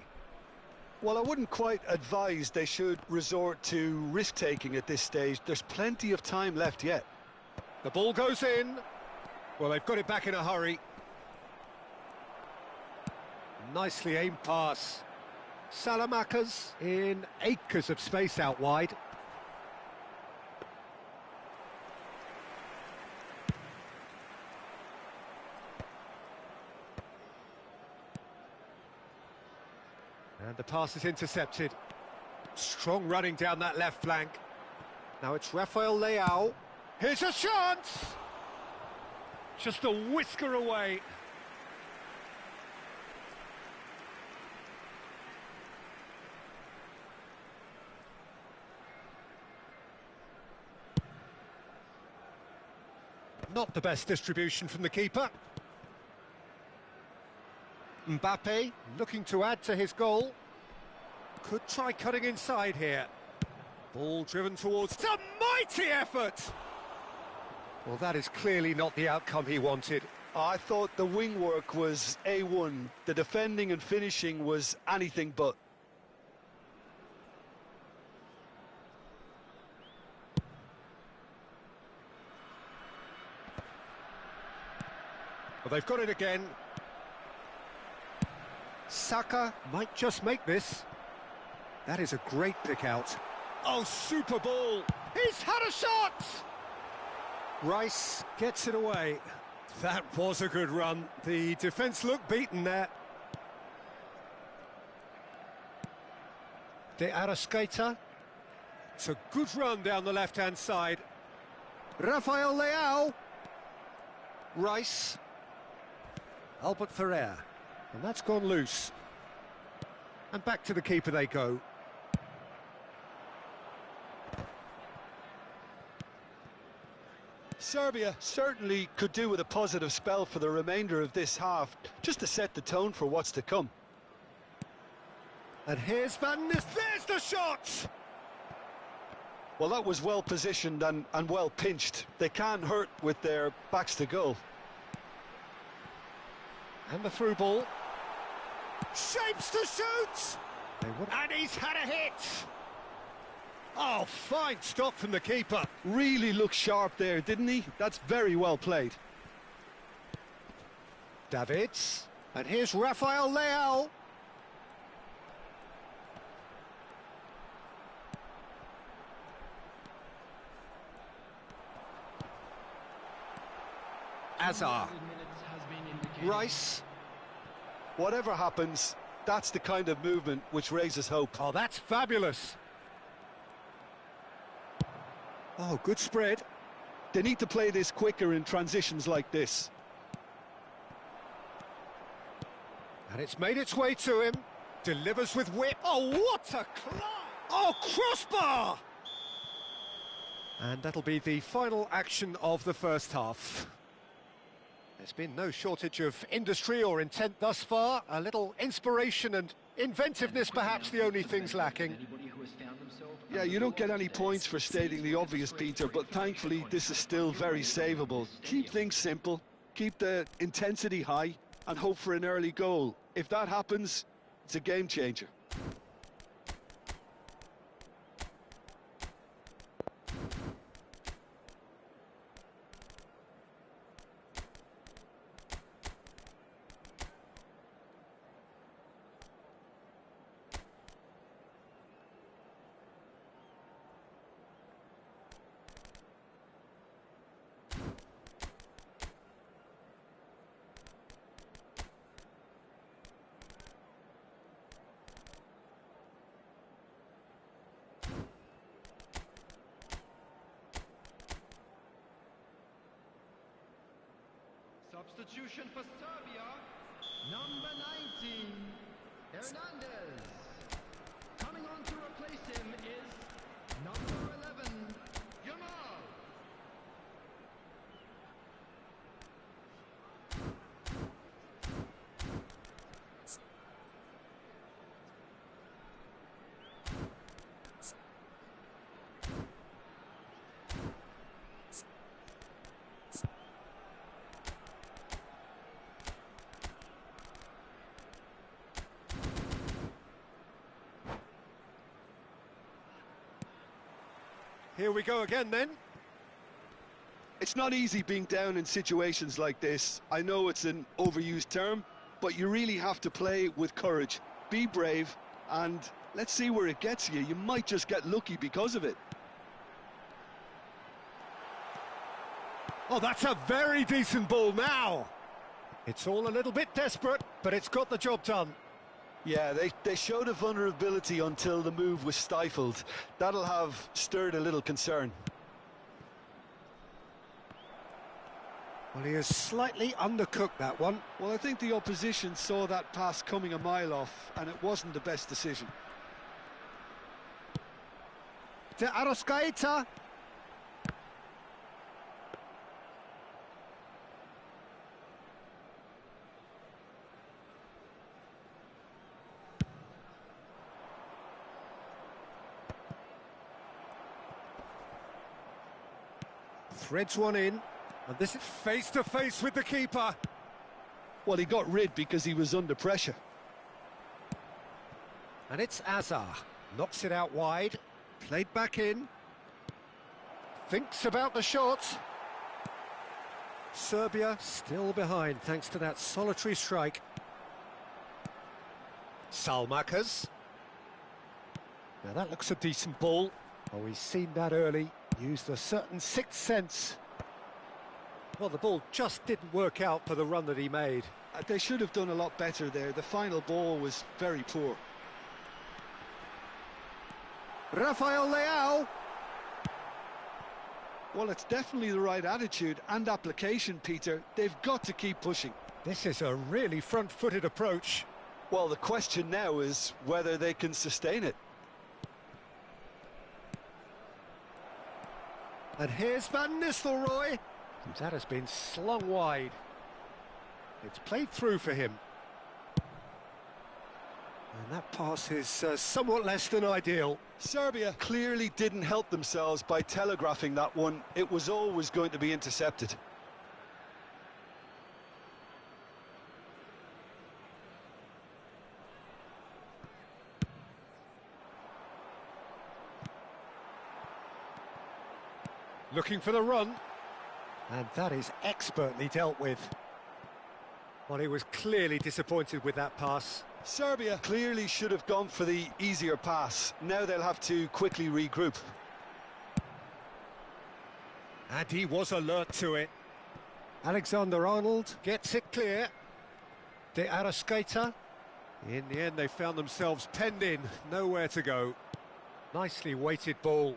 Well, I wouldn't quite advise they should resort to risk-taking at this stage. There's plenty of time left yet. The ball goes in. Well, they've got it back in a hurry. Nicely aimed pass. Salamanca's in acres of space out wide. And the pass is intercepted. Strong running down that left flank. Now it's Rafael Leao. Here's a chance! Just a whisker away. Not the best distribution from the keeper. Mbappe looking to add to his goal. Could try cutting inside here. Ball driven towards... It's a mighty effort! Well, that is clearly not the outcome he wanted. I thought the wing work was A1. The defending and finishing was anything but. Well, they've got it again. Saka might just make this. That is a great pick out. Oh, super ball! He's had a shot! Rice gets it away. That was a good run. The defence looked beaten there. De Arrascaeta. It's a good run down the left-hand side. Rafael Leao. Rice. Albert Ferrer. And that's gone loose. And back to the keeper they go. Serbia certainly could do with a positive spell for the remainder of this half, just to set the tone for what's to come. And here's Van Nistelrooy. There's the shot! Well, that was well positioned and well pinched. They can't hurt with their backs to goal. And the through ball. Shapes to shoot! And he's had a hit! Oh, fine stop from the keeper. Really looked sharp there, didn't he? That's very well played. Davids. And here's Rafael Leao. Azar. Rice. Whatever happens, that's the kind of movement which raises hope. Oh, that's fabulous. Oh, good spread. They need to play this quicker in transitions like this. And it's made its way to him. Delivers with whip. Oh, what a climb! Oh, crossbar! And that'll be the final action of the first half. There's been no shortage of industry or intent thus far. A little inspiration and inventiveness, perhaps the only things lacking. Yeah, you don't get any points for stating the obvious, Peter, but thankfully this is still very savable. Keep things simple, keep the intensity high, and hope for an early goal. If that happens, it's a game changer. Substitution for Serbia, number 19, Hernandez. Coming on to replace him is number 11, Yamal. Here we go again then. It's not easy being down in situations like this. I know it's an overused term, but you really have to play with courage. Be brave, and let's see where it gets you. You might just get lucky because of it. Oh, that's a very decent ball now. It's all a little bit desperate, but it's got the job done. Yeah, they showed a vulnerability until the move was stifled. That'll have stirred a little concern. Well, he has slightly undercooked that one. Well, I think the opposition saw that pass coming a mile off, and it wasn't the best decision. To Arrascaeta. Threads one in, and this is face to face with the keeper. Well, he got rid because he was under pressure. And it's Azar, knocks it out wide, played back in, thinks about the shot. Serbia still behind thanks to that solitary strike. Salmakas. Now that looks a decent ball. Oh, he's seen that early. Used a certain sixth sense. Well, the ball just didn't work out for the run that he made. They should have done a lot better there. The final ball was very poor. Rafael Leao. Well, it's definitely the right attitude and application, Peter. They've got to keep pushing. This is a really front-footed approach. Well, the question now is whether they can sustain it. And here's Van Nistelrooy. That has been slung wide. It's played through for him. And that pass is somewhat less than ideal. Serbia clearly didn't help themselves by telegraphing that one. It was always going to be intercepted. Looking for the run. And that is expertly dealt with. Well, he was clearly disappointed with that pass. Serbia clearly should have gone for the easier pass. Now they'll have to quickly regroup. And he was alert to it. Alexander-Arnold gets it clear. De Arrascaeta. In the end, they found themselves penned in. Nowhere to go. Nicely weighted ball.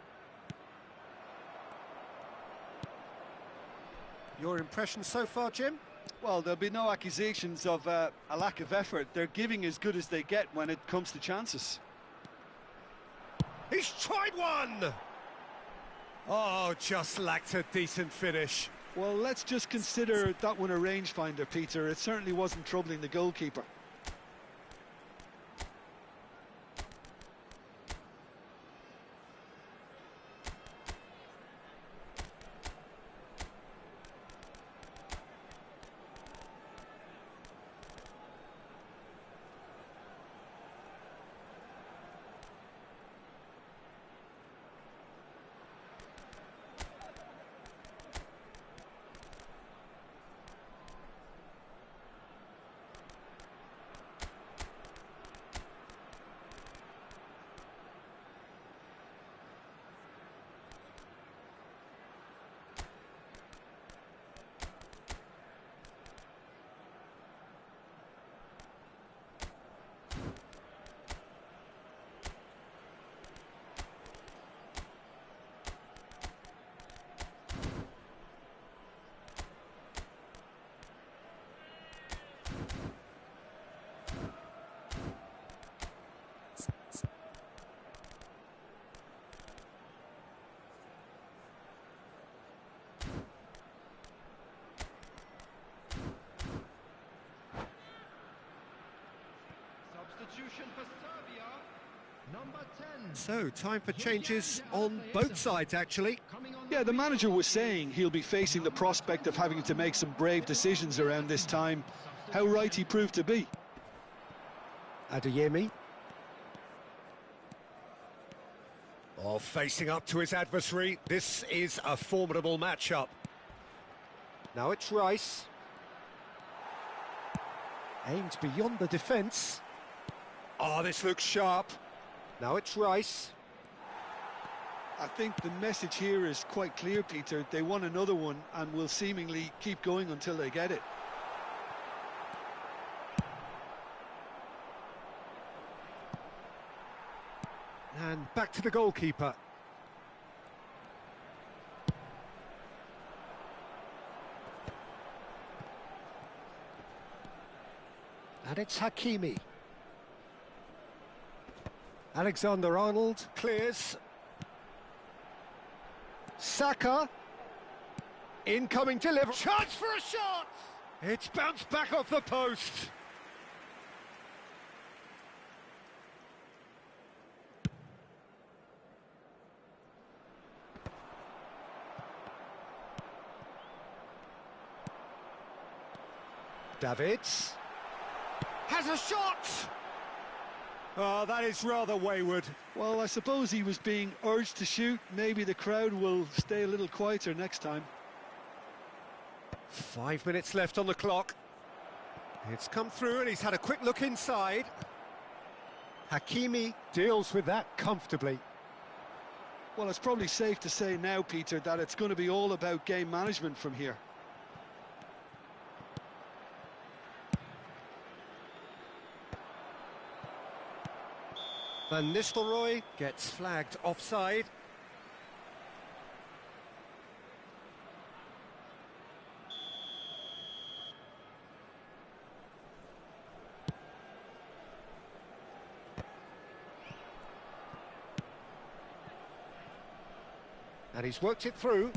Your impression so far, Jim? Well, there'll be no accusations of a lack of effort. They're giving as good as they get when it comes to chances. He's tried one! Oh, just lacked a decent finish. Well, let's just consider that one a rangefinder, Peter. It certainly wasn't troubling the goalkeeper. substitution for Serbia, number 10. So, time for changes on both sides, actually. Yeah, the manager was saying he'll be facing the prospect of having to make some brave decisions around this time. How right he proved to be. Adeyemi. Oh, facing up to his adversary. This is a formidable matchup. Now it's Rice. Aimed beyond the defence. Oh, this looks sharp. Now it's Rice. I think the message here is quite clear, Peter. They want another one and will seemingly keep going until they get it. And back to the goalkeeper. And it's Hakimi. Alexander-Arnold clears. Saka. Incoming delivery. Chance for a shot! It's bounced back off the post. Davids has a shot! Oh, that is rather wayward. Well, I suppose he was being urged to shoot. Maybe the crowd will stay a little quieter next time. 5 minutes left on the clock. It's come through and he's had a quick look inside. Hakimi deals with that comfortably. Well, it's probably safe to say now, Peter, that it's going to be all about game management from here. Van Nistelrooy gets flagged offside. And he's worked it through.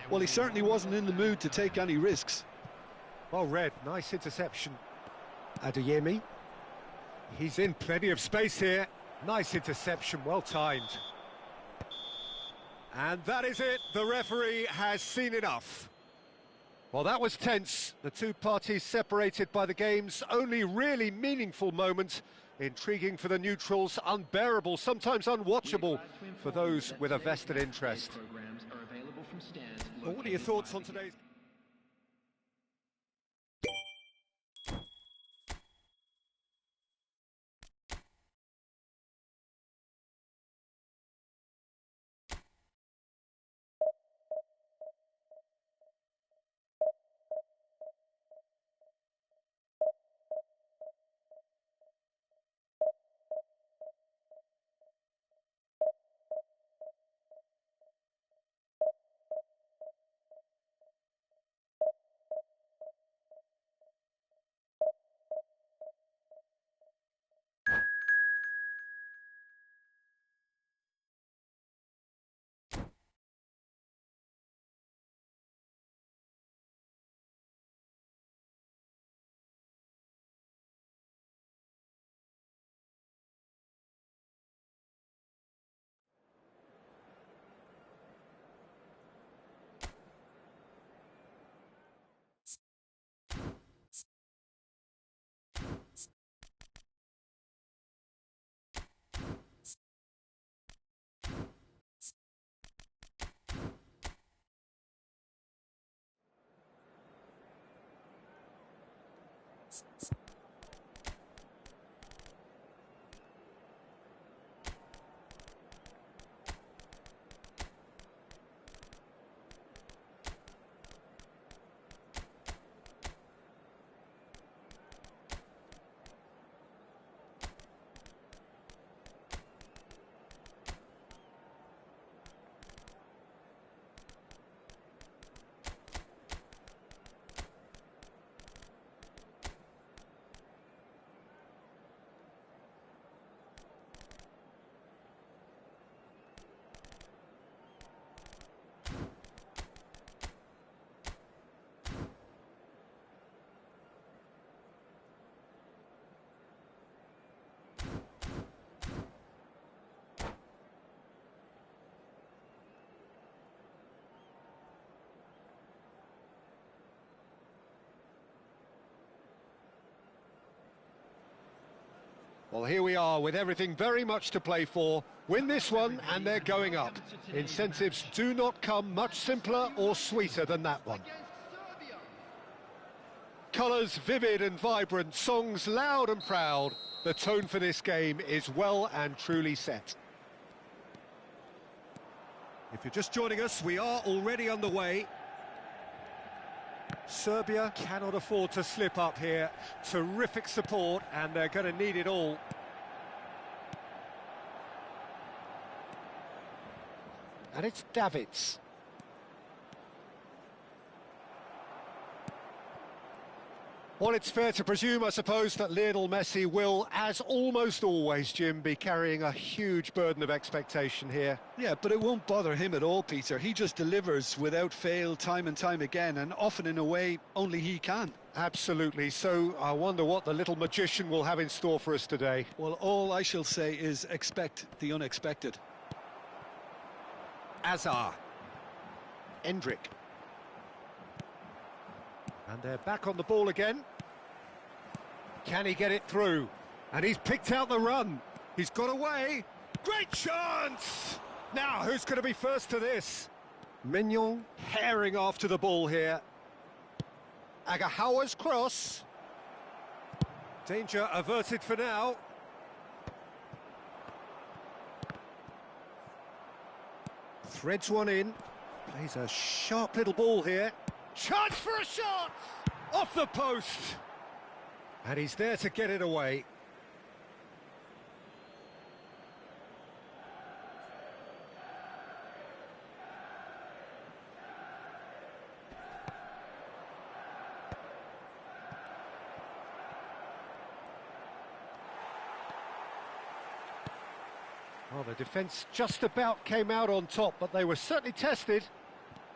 Well, he certainly wasn't in the mood to take any risks. Well read, nice interception. Adeyemi. He's in plenty of space here. Nice interception, well timed. And that is it, the referee has seen enough. Well, that was tense. The two parties separated by the game's only really meaningful moment. Intriguing for the neutrals, unbearable, sometimes unwatchable for those with a vested interest. Well, what are your thoughts on today's... Well, here we are with everything very much to play for. Win this one and they're going up. Incentives do not come much simpler or sweeter than that one. Colours vivid and vibrant, songs loud and proud. The tone for this game is well and truly set. If you're just joining us, we are already underway. Serbia cannot afford to slip up here. Terrific support, and they're going to need it all. And it's Davids. Well, it's fair to presume, I suppose, that Lionel Messi will, as almost always, Jim, be carrying a huge burden of expectation here. Yeah, but it won't bother him at all, Peter. He just delivers without fail time and time again, and often in a way only he can. Absolutely. So I wonder what the little magician will have in store for us today. Well, all I shall say is expect the unexpected. Azar. Endrick. And they're back on the ball again. Can he get it through? And he's picked out the run. He's got away. Great chance! Now, who's going to be first to this? Mignon herring after the ball here. Agahawa's cross. Danger averted for now. Threads one in. Plays a sharp little ball here. Chance for a shot! Off the post! And he's there to get it away. Well, the defence just about came out on top, but they were certainly tested.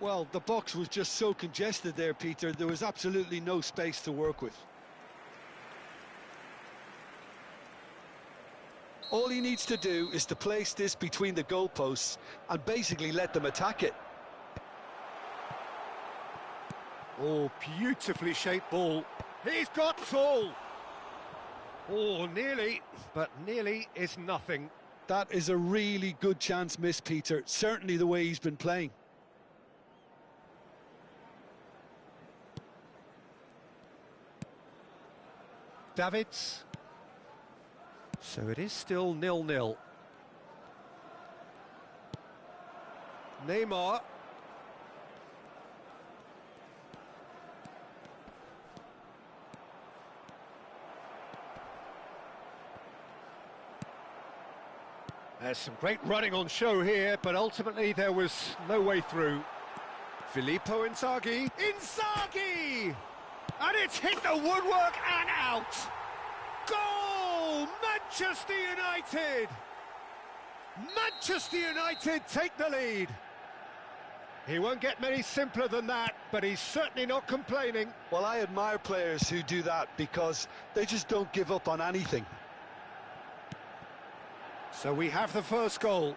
Well, the box was just so congested there, Peter. There was absolutely no space to work with. All he needs to do is to place this between the goalposts and basically let them attack it. Oh, beautifully shaped ball. He's got tall. Oh, nearly, but nearly is nothing. That is a really good chance missed, Peter. Certainly the way he's been playing. Davids. So it is still 0-0. Neymar. There's some great running on show here, but ultimately there was no way through. Filippo Inzaghi. Inzaghi! And it's hit the woodwork and out! Goal! Manchester United! Manchester United take the lead. He won't get many simpler than that, but he's certainly not complaining. Well, I admire players who do that because they just don't give up on anything. So we have the first goal.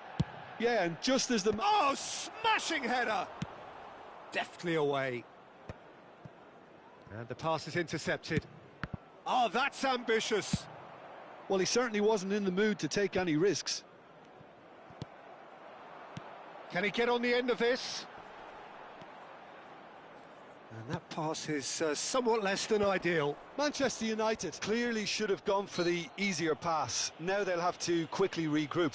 Yeah, and just as the... Oh, smashing header! Deftly away. And the pass is intercepted. Oh, that's ambitious. Well, he certainly wasn't in the mood to take any risks. Can he get on the end of this? And that pass is somewhat less than ideal. Manchester United clearly should have gone for the easier pass. Now they'll have to quickly regroup.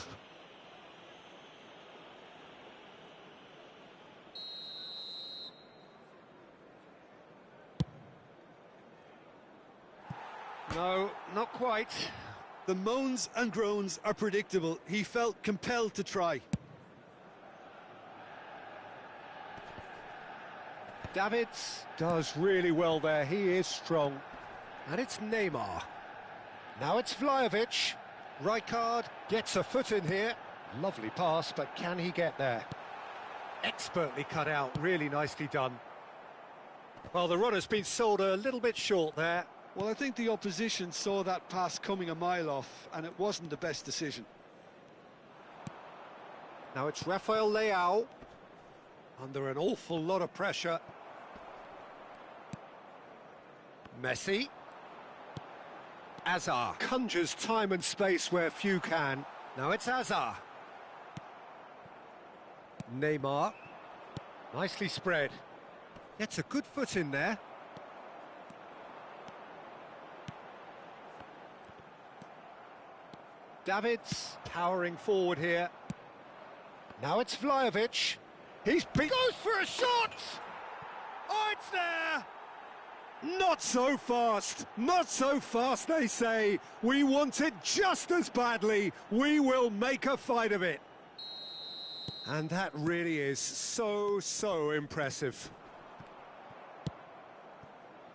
No, not quite. The moans and groans are predictable. He felt compelled to try. Davids does really well there. He is strong. And it's Neymar. Now it's Vlahovic. Rijkaard gets a foot in here. Lovely pass, but can he get there? Expertly cut out. Really nicely done. Well, the runner's been sold a little bit short there. Well, I think the opposition saw that pass coming a mile off, and it wasn't the best decision. Now it's Rafael Leao. Under an awful lot of pressure. Messi. Azar conjures time and space where few can. Now it's Azar. Neymar. Nicely spread. Gets a good foot in there. Davids powering forward here. Now it's Vlahovic. Goes for a shot! Oh, it's there! Not so fast, not so fast, they say. We want it just as badly. We will make a fight of it. And that really is so impressive.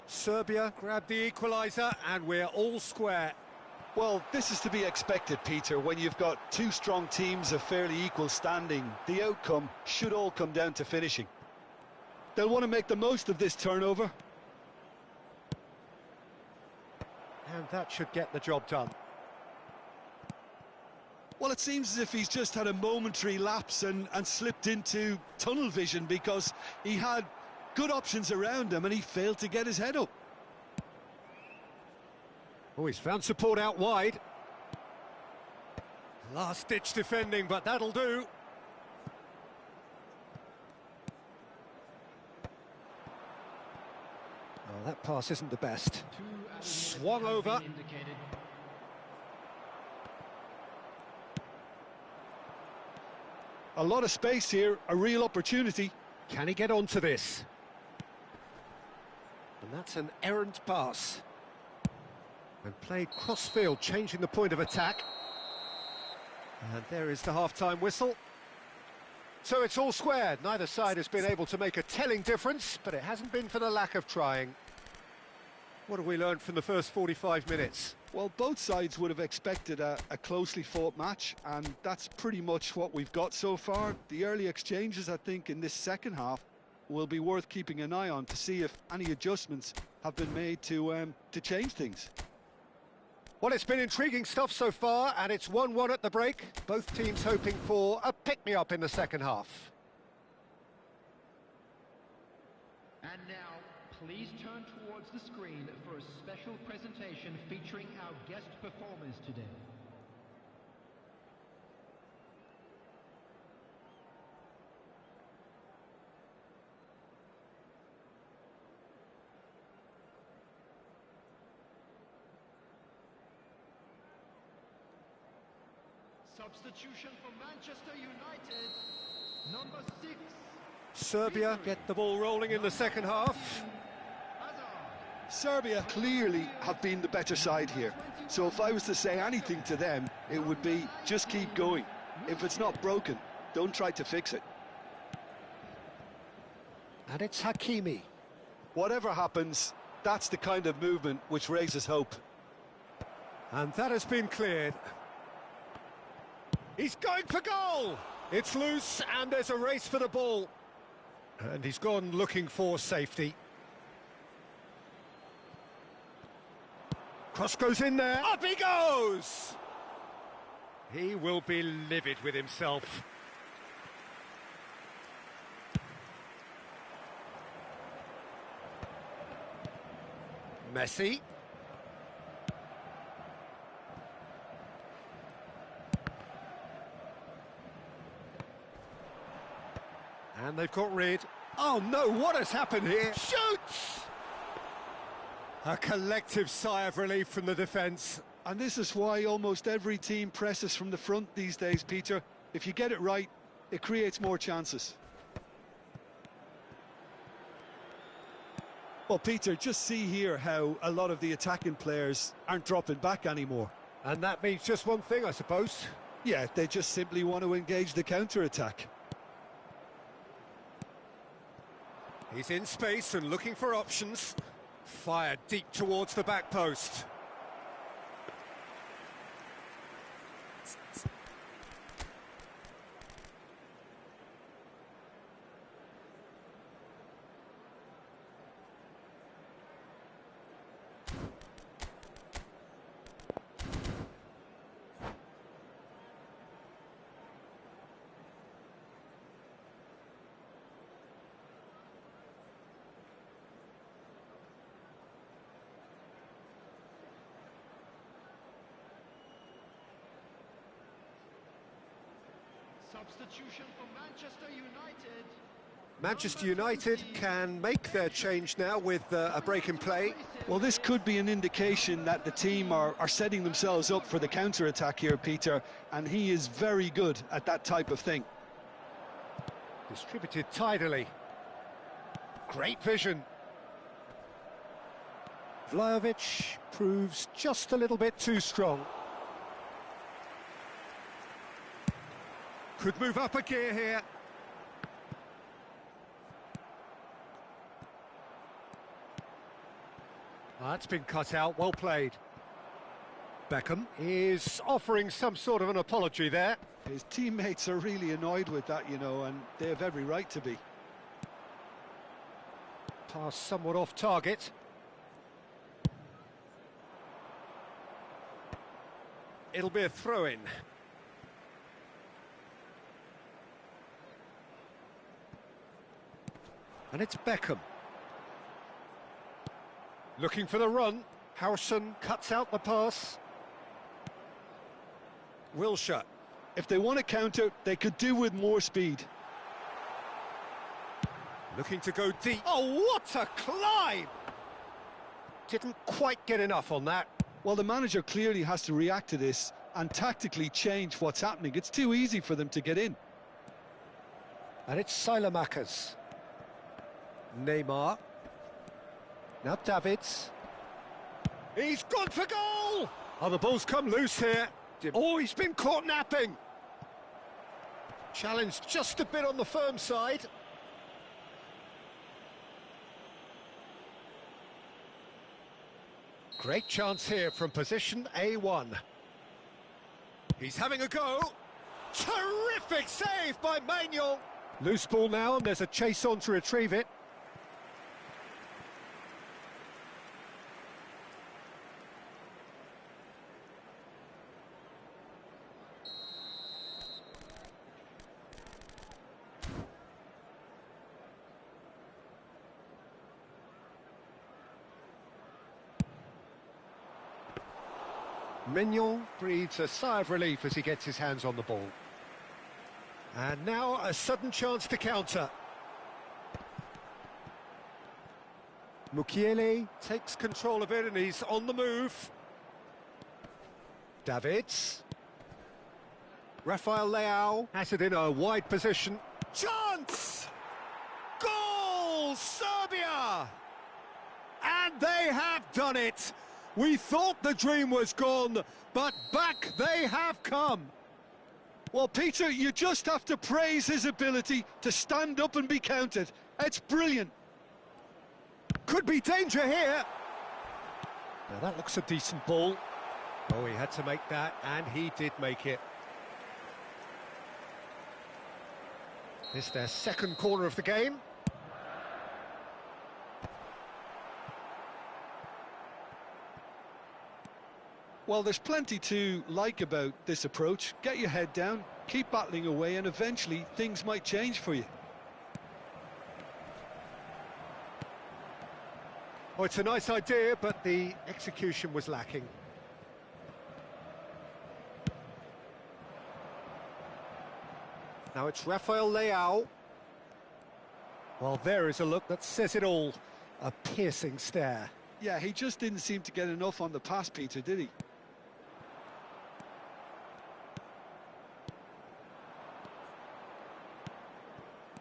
Serbia grabbed the equaliser and we're all square. Well, this is to be expected, Peter. When you've got two strong teams of fairly equal standing, the outcome should all come down to finishing. They'll want to make the most of this turnover. And that should get the job done. Well, it seems as if he's just had a momentary lapse and slipped into tunnel vision, because he had good options around him and he failed to get his head up. Oh, he's found support out wide. Last-ditch defending, but that'll do. Oh, that pass isn't the best. Swung over. A lot of space here, a real opportunity. Can he get onto this? And that's an errant pass. And played cross-field, changing the point of attack. And there is the half-time whistle. So it's all squared. Neither side has been able to make a telling difference, but it hasn't been for the lack of trying. What have we learned from the first 45 minutes? Well, both sides would have expected a closely fought match, and that's pretty much what we've got so far. The early exchanges, I think, in this second half will be worth keeping an eye on to see if any adjustments have been made to change things. Well, it's been intriguing stuff so far, and it's 1-1 at the break. Both teams hoping for a pick-me-up in the second half. And now, please turn towards the screen for a special presentation featuring our guest performers today. Substitution for Manchester United, number 6. Serbia get the ball rolling in the second half. Serbia clearly have been the better side here. So if I was to say anything to them, it would be just keep going. If it's not broken, don't try to fix it. And it's Hakimi. Whatever happens, that's the kind of movement which raises hope. And that has been cleared. He's going for goal! It's loose and there's a race for the ball. And he's gone looking for safety. Cross goes in there. Up he goes! He will be livid with himself. Messi. And they've got rid. Oh no, what has happened here? Shoots! A collective sigh of relief from the defence. And this is why almost every team presses from the front these days, Peter. If you get it right, it creates more chances. Well, Peter, just see here how a lot of the attacking players aren't dropping back anymore. And that means just one thing, I suppose. Yeah, they just simply want to engage the counter-attack. He's in space and looking for options. Fired deep towards the back post. Substitution for Manchester United. Manchester United can make their change now with a break in play. Well, this could be an indication that the team are setting themselves up for the counter-attack here, Peter, and he is very good at that type of thing. Distributed tidily. Great vision. Vlahovic proves just a little bit too strong. Could move up a gear here. That's been cut out, well played. Beckham is offering some sort of an apology there. His teammates are really annoyed with that, you know, and they have every right to be. Pass somewhat off target. It'll be a throw-in. And it's Beckham. Looking for the run. Harrison cuts out the pass. Wilshere. If they want to counter, they could do with more speed. Looking to go deep. Oh, what a climb! Didn't quite get enough on that. Well, the manager clearly has to react to this and tactically change what's happening. It's too easy for them to get in. And it's Sailamakers. Neymar. Now Davids. He's gone for goal! Oh, the ball's come loose here. Oh, he's been caught napping. Challenged just a bit on the firm side. Great chance here from position A1. He's having a go. Terrific save by Maignan. Loose ball now, and there's a chase on to retrieve it. Maignan breathes a sigh of relief as he gets his hands on the ball. And now a sudden chance to counter. Mukiele takes control of it and he's on the move. Davids. Rafael Leao has it in a wide position. Chance! Goal! Serbia! And they have done it! We thought the dream was gone, but back they have come. Well, Peter, you just have to praise his ability to stand up and be counted. It's brilliant. Could be danger here. Now that looks a decent ball. Oh, he had to make that, and he did make it. It's their second corner of the game. Well, there's plenty to like about this approach. Get your head down, keep battling away, and eventually things might change for you. Oh, it's a nice idea, but the execution was lacking. Now it's Rafael Leao. Well, there is a look that says it all. A piercing stare. Yeah, he just didn't seem to get enough on the pass, Peter, did he?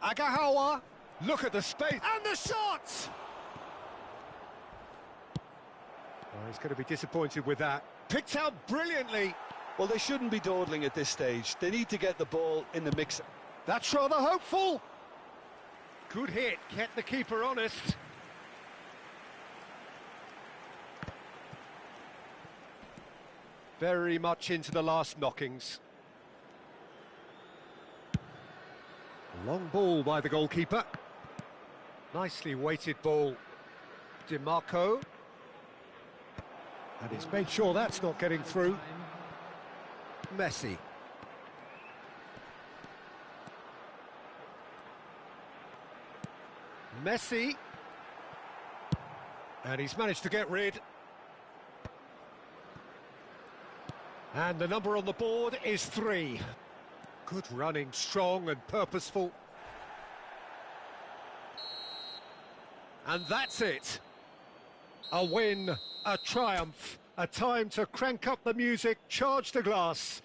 Agahawa, look at the space, and the shot! Oh, he's going to be disappointed with that. Picked out brilliantly. Well, they shouldn't be dawdling at this stage. They need to get the ball in the mix. That's rather hopeful. Good hit, kept the keeper honest. Very much into the last knockings. Long ball by the goalkeeper. Nicely weighted ball. DiMarco. And he's made sure that's not getting through. Messi. Messi. And he's managed to get rid. And the number on the board is 3. Good running, strong and purposeful. And that's it. A win, a triumph, a time to crank up the music, charge the glass.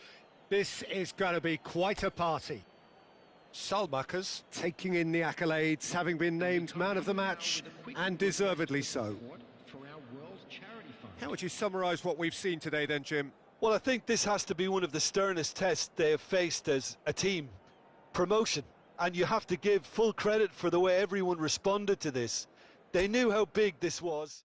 This is going to be quite a party. Salmakers taking in the accolades, having been named man of the match, and deservedly so. How would you summarise what we've seen today then, Jim? Well, I think this has to be one of the sternest tests they have faced as a team. Promotion. And you have to give full credit for the way everyone responded to this. They knew how big this was.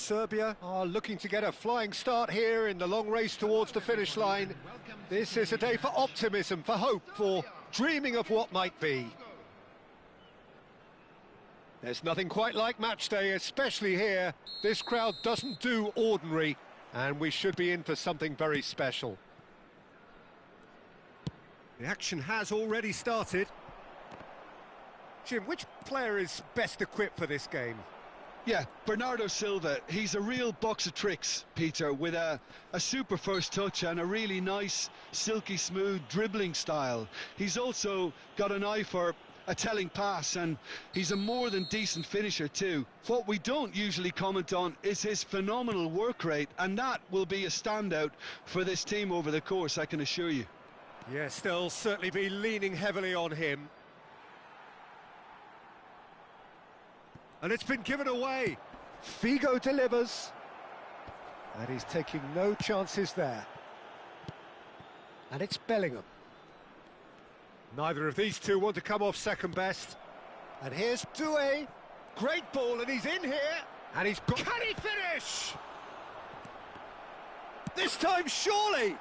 Serbia are looking to get a flying start here in the long race towards the finish line. This is a day for optimism, for hope, for dreaming of what might be. There's nothing quite like match day, especially here. This crowd doesn't do ordinary, and we should be in for something very special. The action has already started. Jim, which player is best equipped for this game? Yeah, Bernardo Silva, he's a real box of tricks, Peter, with a super first touch and a really nice, silky smooth dribbling style. He's also got an eye for a telling pass, and he's a more than decent finisher too. What we don't usually comment on is his phenomenal work rate, and that will be a standout for this team over the course, I can assure you. Yes, they'll certainly be leaning heavily on him. And it's been given away. Figo delivers. And he's taking no chances there. And it's Bellingham. Neither of these two want to come off second best. And here's Doué. Great ball, and he's in here. And he's got... Can he finish? This time, surely.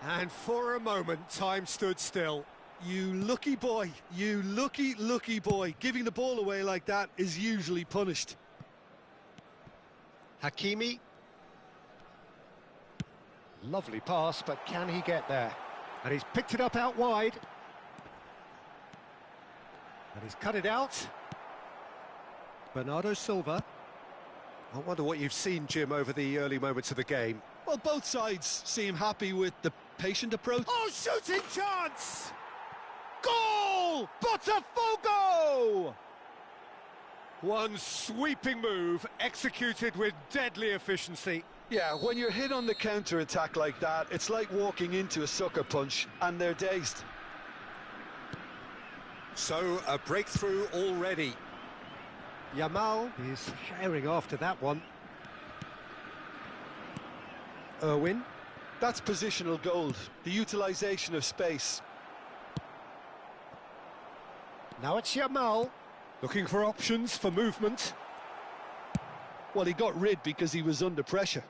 And for a moment, time stood still. You lucky boy, you lucky boy. Giving the ball away like that is usually punished. Hakimi. Lovely pass, but can he get there? And he's picked it up out wide. And he's cut it out. Bernardo Silva. I wonder what you've seen, Jim, over the early moments of the game. Well, both sides seem happy with the patient approach. Oh, shooting chance! Goal! Botafogo! One sweeping move, executed with deadly efficiency. Yeah, when you're hit on the counter-attack like that, it's like walking into a sucker punch, and they're dazed. So, a breakthrough already. Yamal is firing after that one. Irwin. That's positional gold, the utilisation of space. Now it's Yamal, looking for options for movement. Well, he got rid because he was under pressure.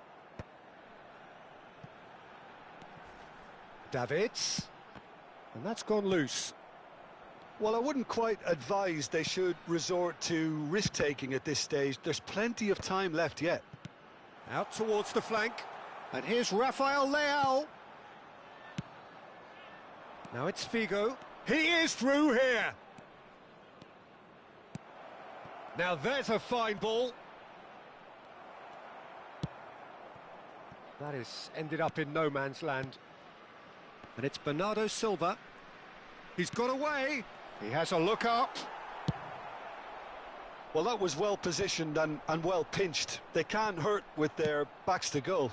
Davids. And that's gone loose. Well, I wouldn't quite advise they should resort to risk-taking at this stage. There's plenty of time left yet. Out towards the flank. And here's Rafael Leao. Now it's Figo. He is through here. Now there's a fine ball. That is ended up in no man's land. And it's Bernardo Silva. He's got away. He has a look up. Well, that was well positioned and well pinched. They can't hurt with their backs to goal.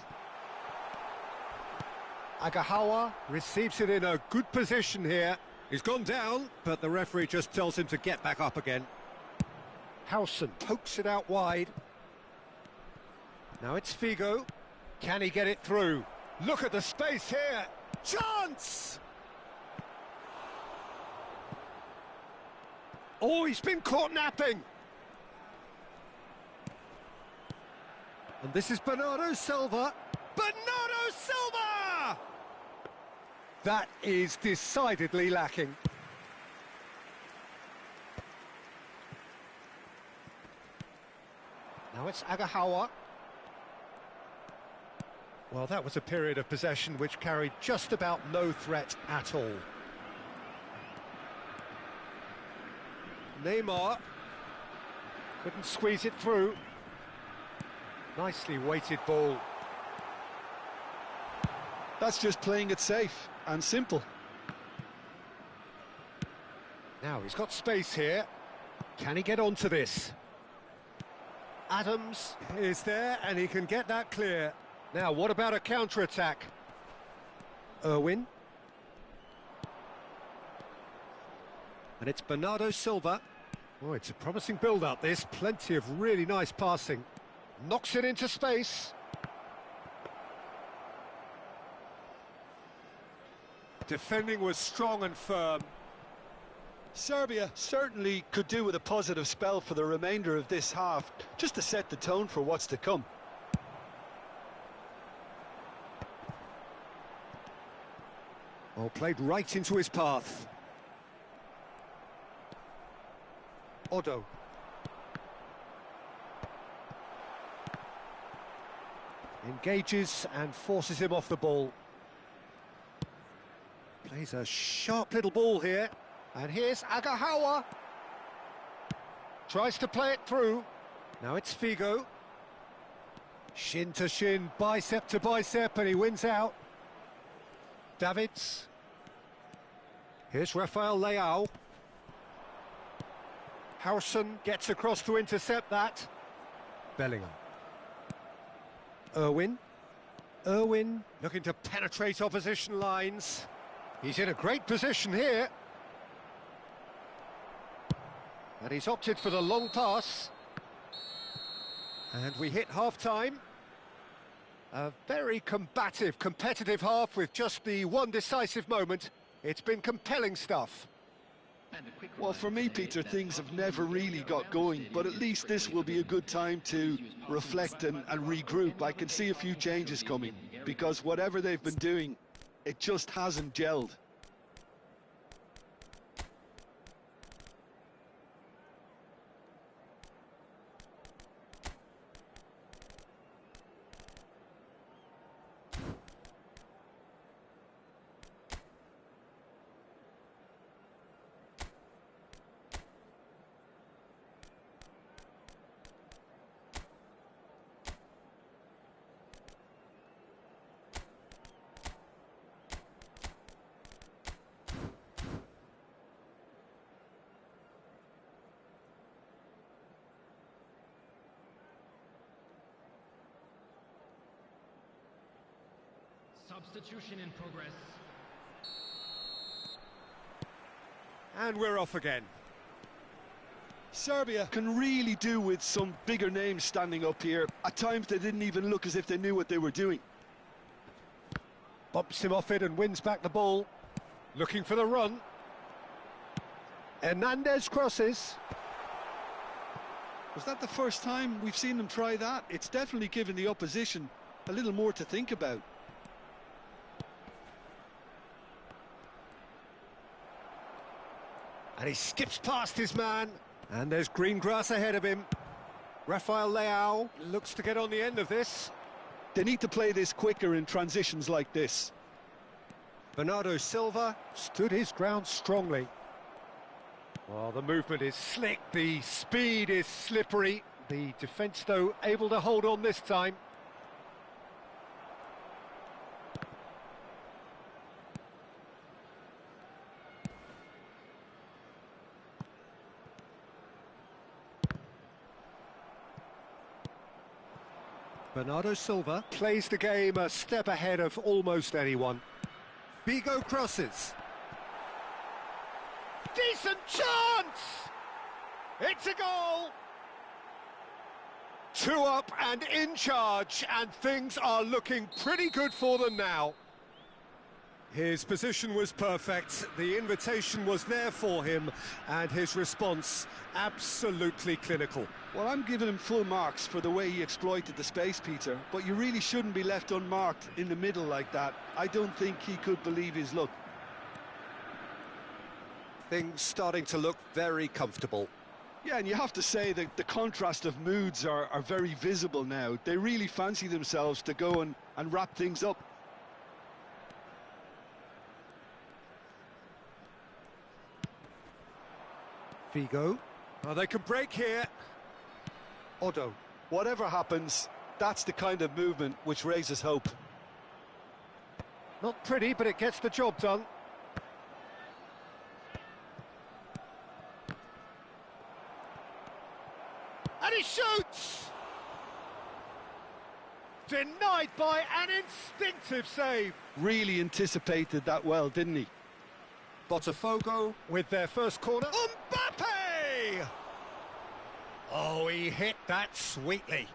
Agahawa receives it in a good position here. He's gone down, but the referee just tells him to get back up again. Howson pokes it out wide. Now it's Figo. Can he get it through? Look at the space here. Chance! Oh, he's been caught napping. And this is Bernardo Silva. Bernardo Silva! That is decidedly lacking. Now it's Agahawa. Well, that was a period of possession which carried just about no threat at all. Neymar couldn't squeeze it through. Nicely weighted ball. That's just playing it safe and simple. Now he's got space here. Can he get onto this? Adams is there and he can get that clear. Now what about a counter-attack? Irwin. And it's Bernardo Silva. Oh, it's a promising build-up this. Plenty of really nice passing. Knocks it into space. Defending was strong and firm. Serbia certainly could do with a positive spell for the remainder of this half, just to set the tone for what's to come. Oh, played right into his path. Odo. Engages and forces him off the ball. Plays a sharp little ball here. And here's Agahawa. Tries to play it through. Now it's Figo. Shin to shin, bicep to bicep, and he wins out. Davids. Here's Rafael Leao. Howson gets across to intercept that. Bellingham. Irwin looking to penetrate opposition lines. He's in a great position here. And he's opted for the long pass. And we hit half-time. A very combative, competitive half with just the one decisive moment. It's been compelling stuff. Well, for me, Peter, things have never really got going, but at least this will be a good time to reflect and regroup. I can see a few changes coming, because whatever they've been doing, it just hasn't gelled. Substitution in progress. And we're off again. Serbia can really do with some bigger names standing up here. At times they didn't even look as if they knew what they were doing. Bumps him off it and wins back the ball. Looking for the run. Hernandez crosses. Was that the first time we've seen them try that? It's definitely given the opposition a little more to think about. And he skips past his man. And there's green grass ahead of him. Rafael Leao looks to get on the end of this. They need to play this quicker in transitions like this. Bernardo Silva stood his ground strongly. Well, the movement is slick, the speed is slippery. The defence, though, able to hold on this time. Bernardo Silva plays the game a step ahead of almost anyone. Figo crosses. Decent chance! It's a goal! 2 up and in charge, and things are looking pretty good for them now. His position was perfect, the invitation was there for him, and his response absolutely clinical. Well, I'm giving him full marks for the way he exploited the space, Peter, but you really shouldn't be left unmarked in the middle like that. I don't think he could believe his luck. Things starting to look very comfortable. Yeah, and you have to say that the contrast of moods are very visible now. They really fancy themselves to go and wrap things up. Figo. Oh, they can break here. Odo. Whatever happens, that's the kind of movement which raises hope. Not pretty, but it gets the job done. And he shoots! Denied by an instinctive save. Really anticipated that well, didn't he? Botafogo with their first corner. Mbappe! Oh, he hit that sweetly.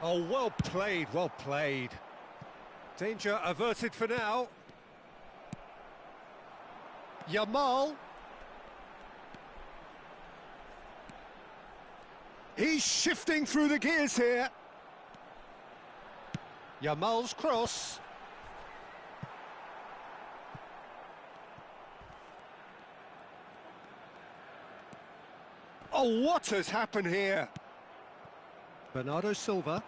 Oh, well played, well played. Danger averted for now. Yamal. He's shifting through the gears here. Yamal's cross. Oh, what has happened here? Bernardo Silva.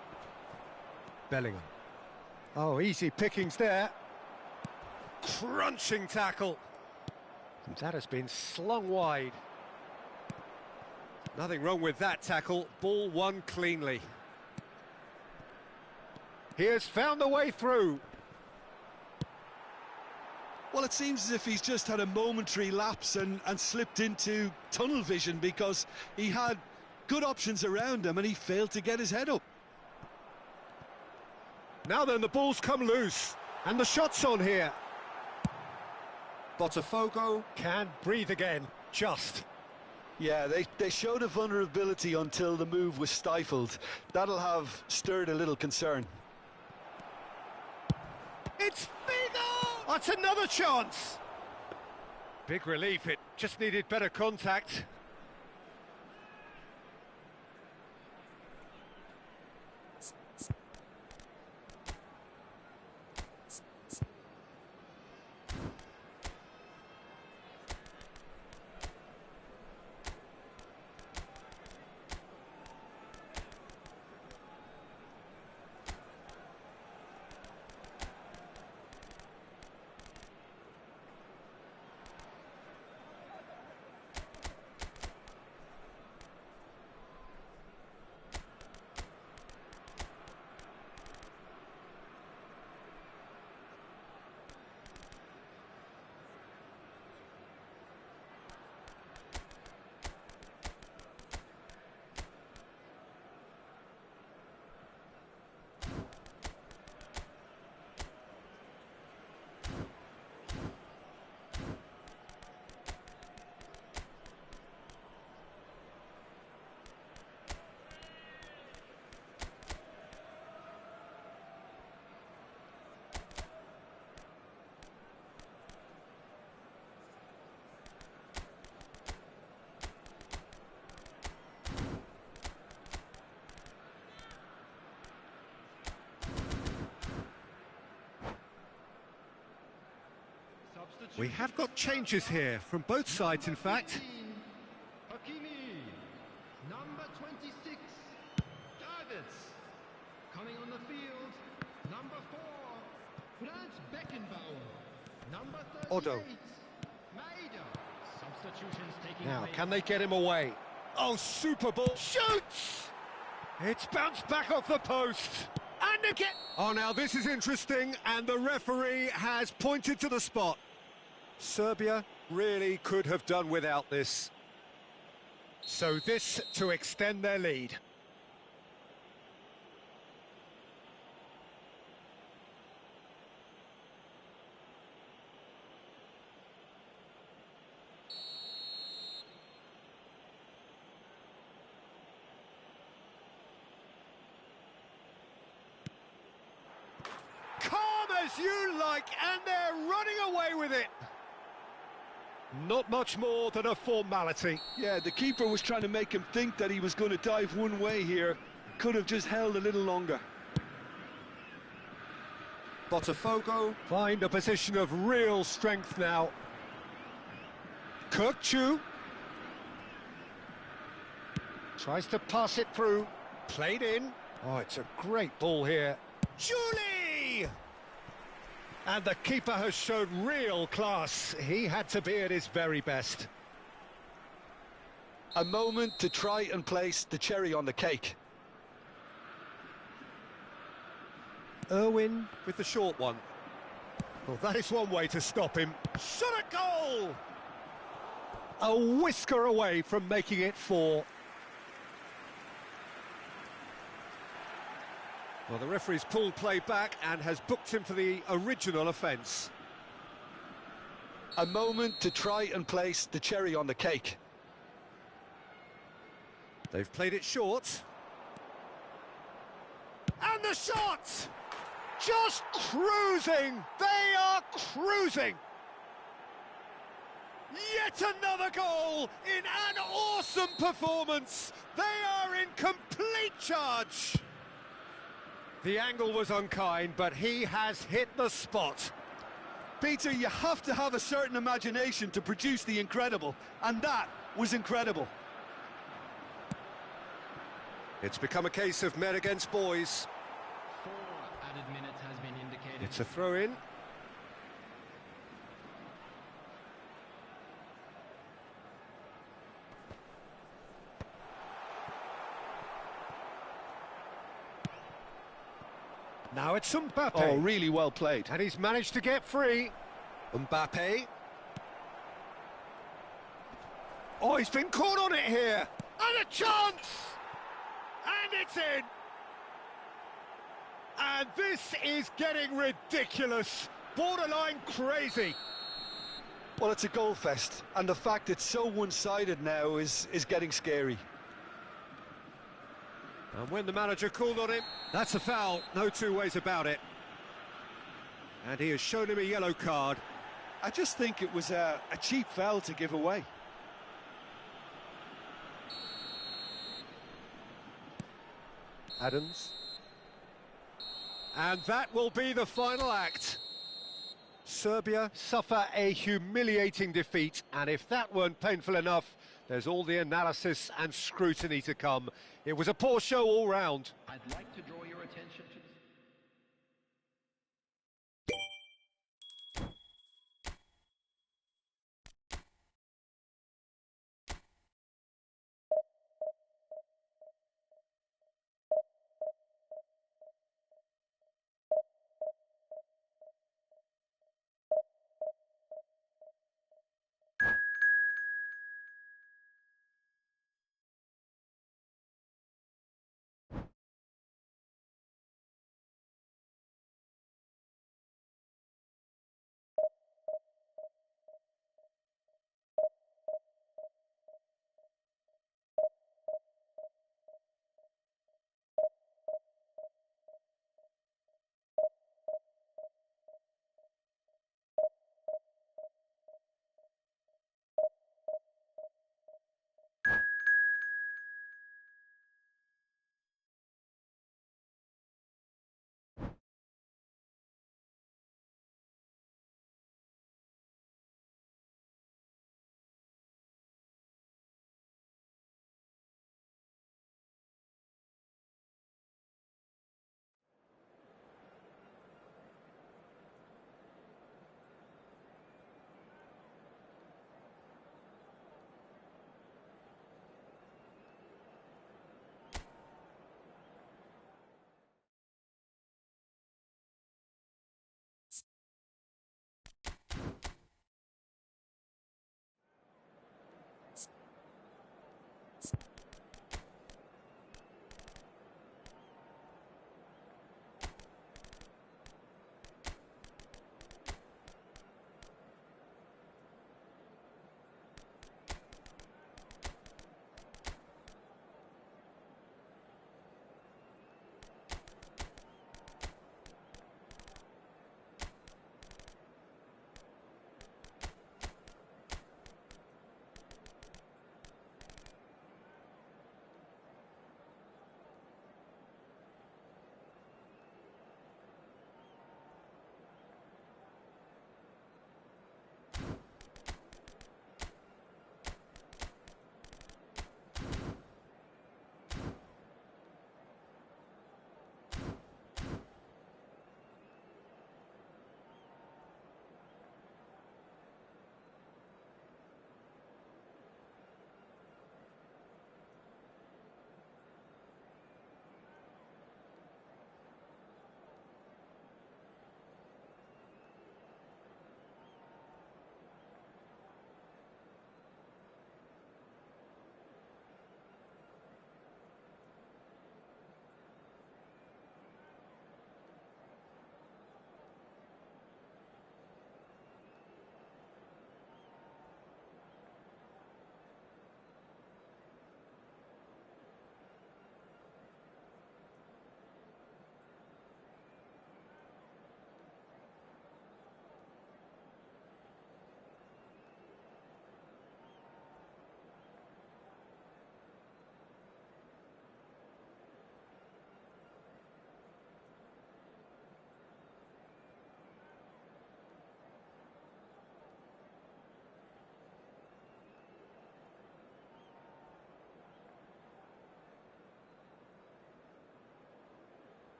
Bellingham. Oh, easy pickings there. crunching tackle. And that has been slung wide. Nothing wrong with that tackle. Ball won cleanly. He has found the way through. Well, it seems as if he's just had a momentary lapse and slipped into tunnel vision, because he had good options around him and he failed to get his head up. Now then, the ball's come loose, and the shot's on here. Botafogo can breathe again, just. Yeah, they showed a vulnerability until the move was stifled. That'll have stirred a little concern. It's Figo! That's another chance! Big relief, it just needed better contact. We have got changes here, from both sides in fact. Hakimi, number 26, Davids, coming on the field, number 4, Franz Beckenbauer, number 38, Odo. Maida. Substitutions taking Now, place. can they get him away? Oh, super ball, shoots! It's bounced back off the post. And again! Oh, now this is interesting, and the referee has pointed to the spot. Serbia really could have done without this. So this to extend their lead. Calm as you like, and they're running away with it. Not much more than a formality. Yeah, the keeper was trying to make him think that he was going to dive one way here. Could have just held a little longer. Botafogo find a position of real strength now. Kirkchu tries to pass it through. Played in. Oh, it's a great ball here. Julie! And the keeper has shown real class. He had to be at his very best. A moment to try and place the cherry on the cake. Irwin with the short one. Well, that is one way to stop him. Shot a goal! A whisker away from making it 4. Well, the referee's pulled play back and has booked him for the original offence. A moment to try and place the cherry on the cake. They've played it short. And the shot! Just cruising! They are cruising! Yet another goal in an awesome performance! They are in complete charge! The angle was unkind, but he has hit the spot. Peter, you have to have a certain imagination to produce the incredible, and that was incredible. It's become a case of men against boys. 4 added minutes has been indicated. It's a throw-in. Now it's Mbappe. Oh, really well played. And he's managed to get free. Mbappe. Oh, he's been caught on it here. And a chance! And it's in! And this is getting ridiculous. Borderline crazy. Well, it's a goal fest, and the fact it's so one-sided now is getting scary. And when the manager called on him, that's a foul, no two ways about it. And he has shown him a yellow card. I just think it was a cheap foul to give away. Adams. And that will be the final act. Serbia suffer a humiliating defeat, and if that weren't painful enough, there's all the analysis and scrutiny to come. It was a poor show all round. I'd like to draw your attention to the...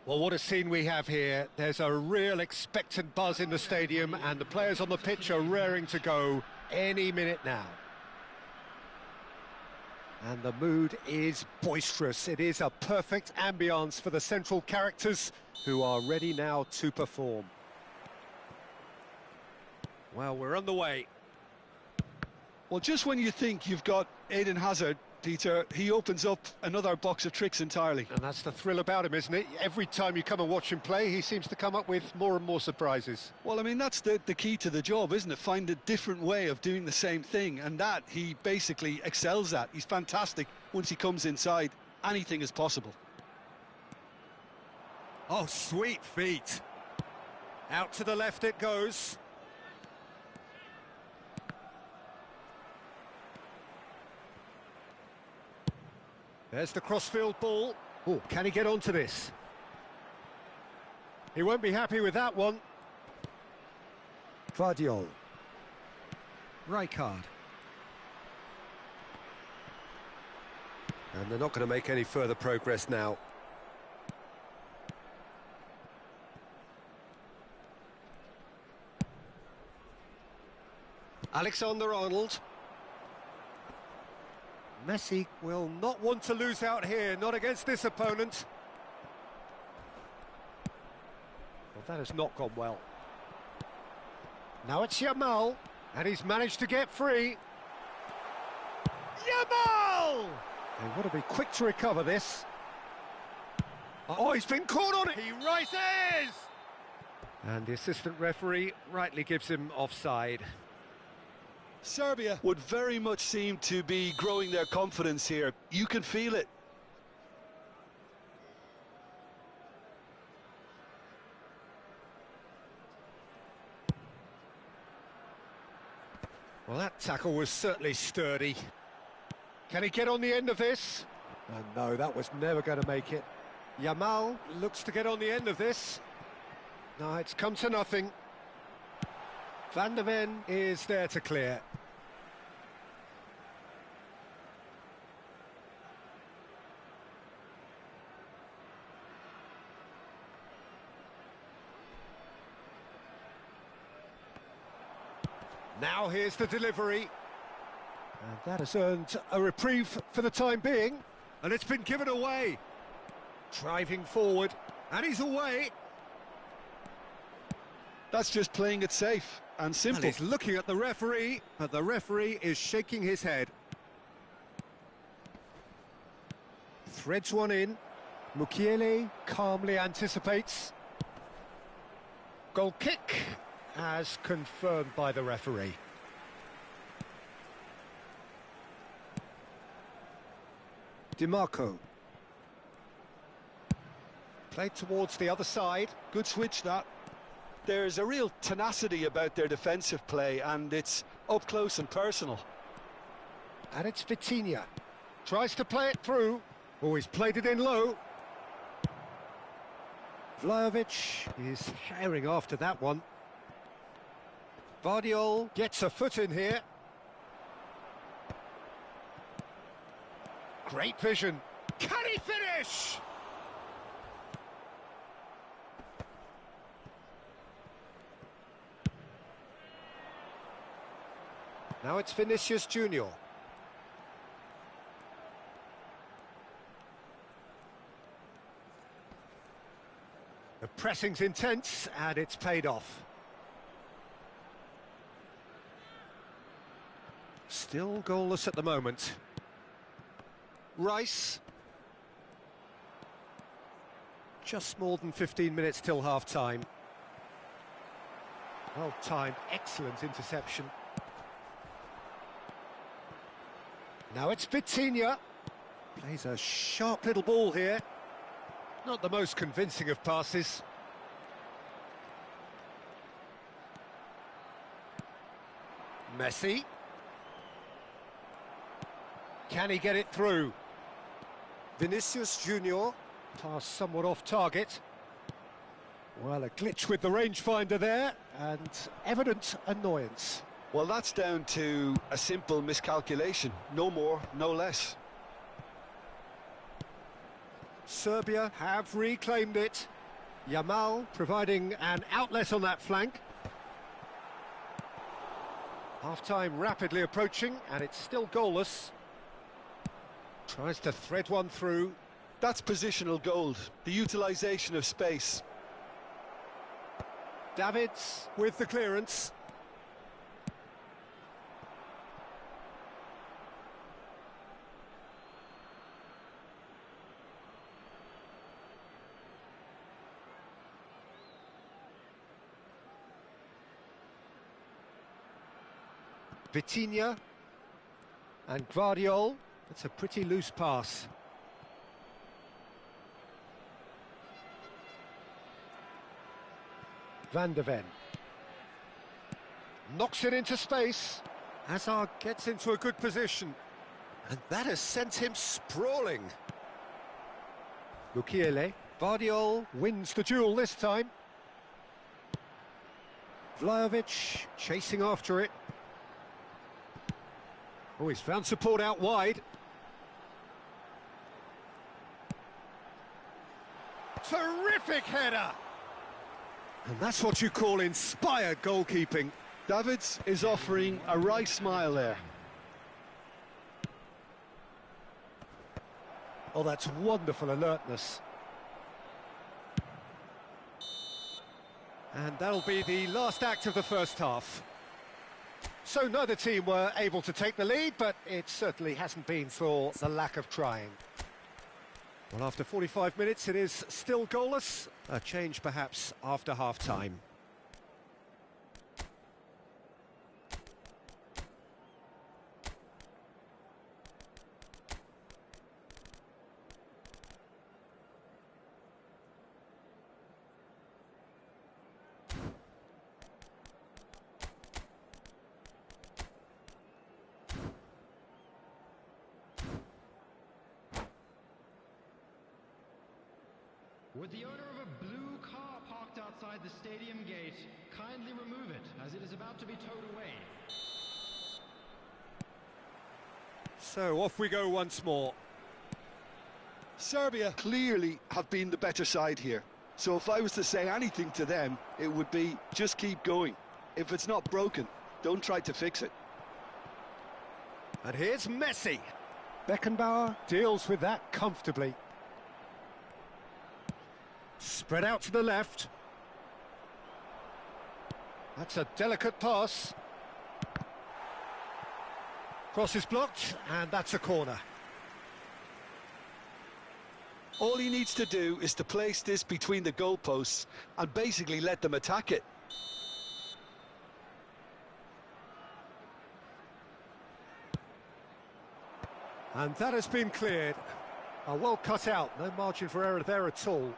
Well, what a scene we have here. There's a real expectant buzz in the stadium, and the players on the pitch are raring to go any minute now. And the mood is boisterous. It is a perfect ambience for the central characters who are ready now to perform. Well, we're on the way. Well, just when you think you've got Eden Hazard, Peter, he opens up another box of tricks entirely. And that's the thrill about him, isn't it? Every time you come and watch him play, he seems to come up with more and more surprises. Well, I mean, that's the key to the job, isn't it? Find a different way of doing the same thing, and that he basically excels at. He's fantastic once he comes inside. Anything is possible. Oh, sweet feet. Out to the left it goes. There's the crossfield ball. Oh, can he get onto this? He won't be happy with that one. Vardiol. Rijkaard. And they're not going to make any further progress now. Alexander-Arnold. Messi will not want to lose out here, not against this opponent. Well, that has not gone well. Now it's Yamal, and he's managed to get free. Yamal! They want to be quick to recover this. Oh, he's been caught on it! He rises! And the assistant referee rightly gives him offside. Serbia would very much seem to be growing their confidence here. You can feel it. Well, that tackle was certainly sturdy. Can he get on the end of this? No, that was never going to make it. Yamal looks to get on the end of this. No, it's come to nothing. Van der Ven is there to clear. Now here's the delivery. And that has earned a reprieve for the time being. And it's been given away. Driving forward. And he's away. That's just playing it safe and simple. And he's looking at the referee, but the referee is shaking his head. Threads one in. Mukiele calmly anticipates. Goal kick, as confirmed by the referee. DiMarco. Played towards the other side. Good switch, that. There's a real tenacity about their defensive play, and it's up close and personal. And it's Vitinha. Tries to play it through. Oh, he's played it in low. Vlahovic is herring after that one. Vardiol gets a foot in here. Great vision. Can he finish? Now it's Vinicius Junior. The pressing's intense, and it's paid off. Still goalless at the moment. Rice. Just more than 15 minutes till half-time. Well-timed, excellent interception. Now it's Vitinha. Plays a sharp little ball here. Not the most convincing of passes. Messi. Can he get it through? Vinicius Junior. Pass somewhat off target. Well, a glitch with the rangefinder there, and evident annoyance. Well, that's down to a simple miscalculation. No more, no less. Serbia have reclaimed it. Yamal providing an outlet on that flank. Half-time rapidly approaching, and it's still goalless. Tries to thread one through. That's positional gold, the utilisation of space. Davids with the clearance. Vitinha and Guardiol. It's a pretty loose pass. Van der Ven knocks it into space. Hazard gets into a good position, and that has sent him sprawling. Mukiele. Guardiol wins the duel this time. Vlahovic chasing after it. Oh, he's found support out wide. Terrific header! And that's what you call inspired goalkeeping. Davids is offering a wry smile there. Oh, that's wonderful alertness. And that'll be the last act of the first half. So neither team were able to take the lead, but it certainly hasn't been for the lack of trying. Well, after 45 minutes, it is still goalless. A change, perhaps, after half-time. Would the owner of a blue car parked outside the stadium gate kindly remove it, as it is about to be towed away? So off we go once more. Serbia clearly have been the better side here. So if I was to say anything to them, it would be just keep going. If it's not broken, don't try to fix it. And here's Messi. Beckenbauer deals with that comfortably. Spread out to the left. That's a delicate pass. Cross is blocked, and that's a corner. All he needs to do is to place this between the goalposts and basically let them attack it. And that has been cleared. Well cut out, no margin for error there at all.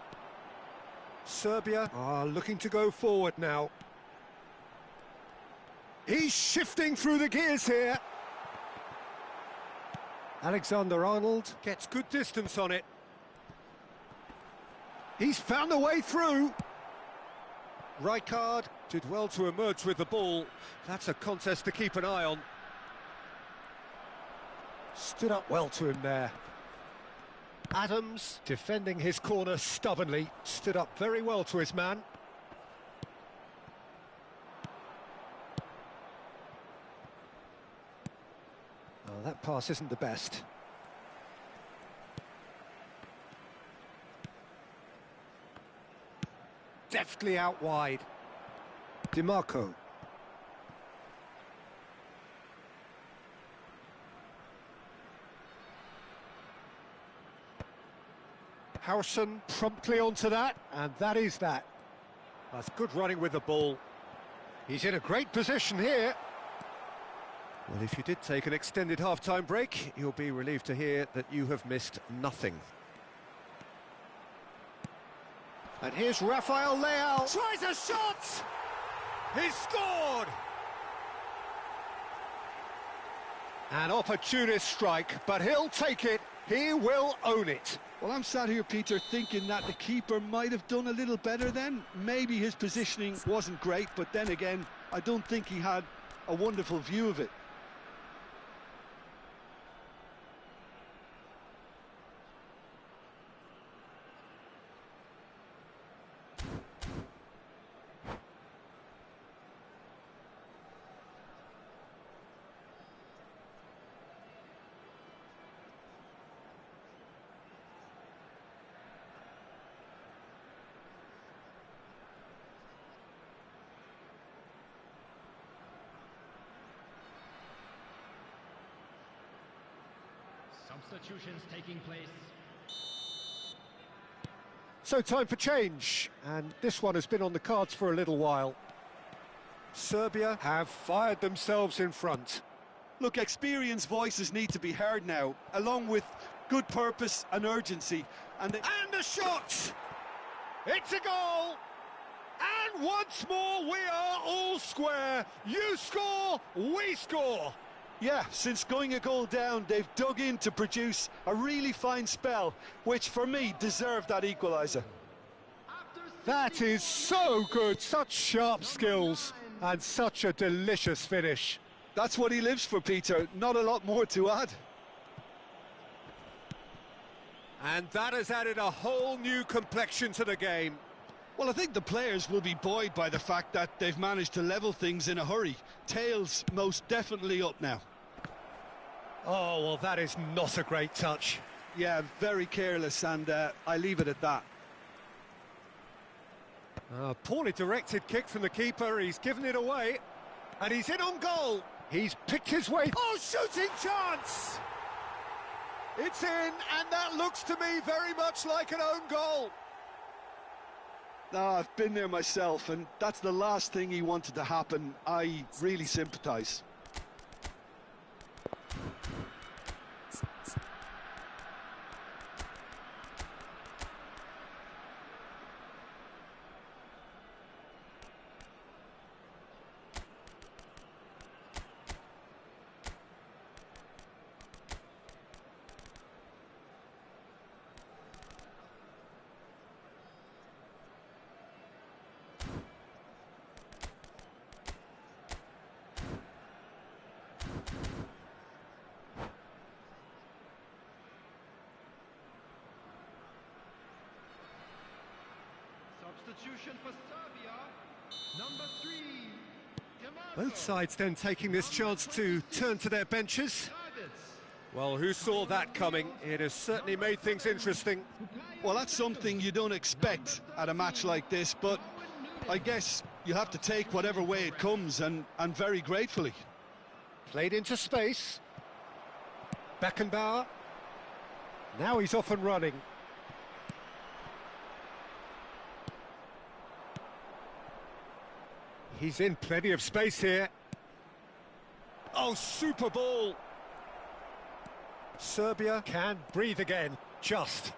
Serbia are looking to go forward now. He's shifting through the gears here. Alexander-Arnold gets good distance on it. He's found a way through. Rijkaard did well to emerge with the ball. That's a contest to keep an eye on. Stood up well to him there. Adams, defending his corner stubbornly, stood up very well to his man. Oh, that pass isn't the best. Deftly out wide. DiMarco. Harrison promptly onto that, and that is that. That's good running with the ball. He's in a great position here. Well, if you did take an extended half-time break, you'll be relieved to hear that you have missed nothing. And here's Rafael Leao. Tries a shot! He's scored! An opportunist strike, but he'll take it. He will own it. Well, I'm sat here, Peter, thinking that the keeper might have done a little better then. Maybe his positioning wasn't great, but then again, I don't think he had a wonderful view of it. Substitutions taking place. So time for change, and this one has been on the cards for a little while. Serbia have fired themselves in front. Look, experienced voices need to be heard now, along with good purpose and urgency. And a shot! It's a goal! And once more we are all square. You score, we score. yeah, since going a goal down, they've dug in to produce a really fine spell, which for me deserved that equaliser. That is so good, such sharp skills and such a delicious finish. That's what he lives for, Peter, not a lot more to add. And that has added a whole new complexion to the game. Well, I think the players will be buoyed by the fact that they've managed to level things in a hurry. Tails most definitely up now. Oh, well, that is not a great touch. Yeah, very careless, and I leave it at that. A poorly directed kick from the keeper, he's given it away. And he's in on goal. He's picked his way. Oh, shooting chance! It's in, and that looks to me very much like an own goal. Ah, I've been there myself, and that's the last thing he wanted to happen. I really sympathise. Substitution for Serbia, number 3. Both sides then taking this chance to turn to their benches. Well, who saw that coming? It has certainly made things interesting. Well, that's something you don't expect at a match like this, but I guess you have to take whatever way it comes, and very gratefully. Played into space. Beckenbauer. Now he's off and running. He's in plenty of space here. Oh, super ball. Serbia can breathe again, just.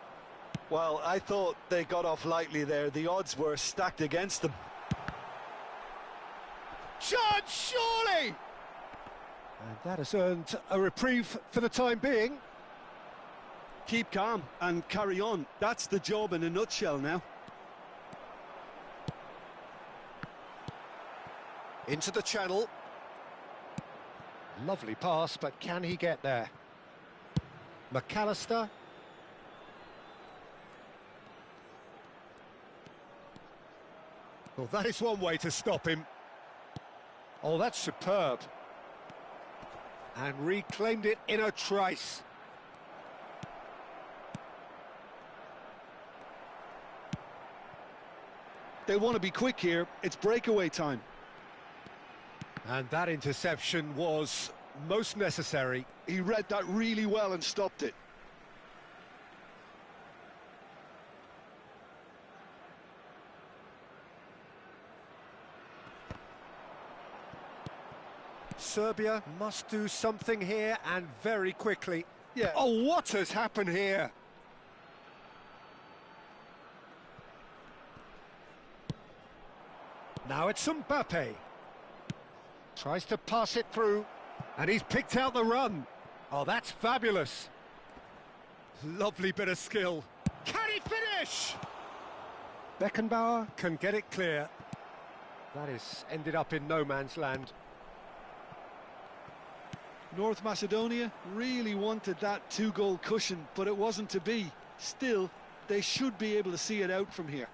Well, I thought they got off lightly there. The odds were stacked against them. Chance, surely! And that has earned a reprieve for the time being. Keep calm and carry on. That's the job in a nutshell now. Into the channel. Lovely pass, but can he get there? McAllister. Well, that is one way to stop him. Oh, that's superb. And reclaimed it in a trice. They want to be quick here. It's breakaway time. And that interception was most necessary. He read that really well and stopped it. Serbia must do something here, and very quickly. Yeah. Oh, what has happened here? Now it's Mbappe. Tries to pass it through, and he's picked out the run. Oh, that's fabulous. Lovely bit of skill. Can he finish? Beckenbauer can get it clear. That is ended up in no man's land. North Macedonia really wanted that two-goal cushion, but it wasn't to be. Still, they should be able to see it out from here.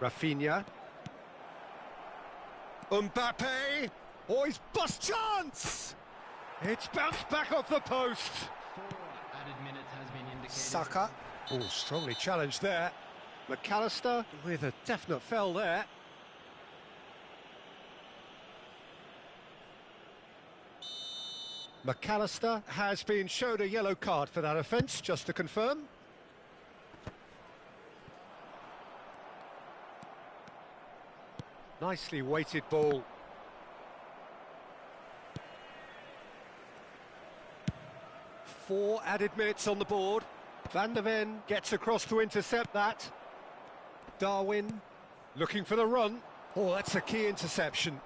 Rafinha. Mbappe! Oh, he's bust chance! It's bounced back off the post. 4 added minutes has been indicated. Saka. Oh, strongly challenged there. McAllister with a definite foul there. McAllister has been shown a yellow card for that offence, just to confirm. Nicely weighted ball. Four added minutes on the board. Van der Ven gets across to intercept that. Darwin looking for the run. Oh, that's a key interception.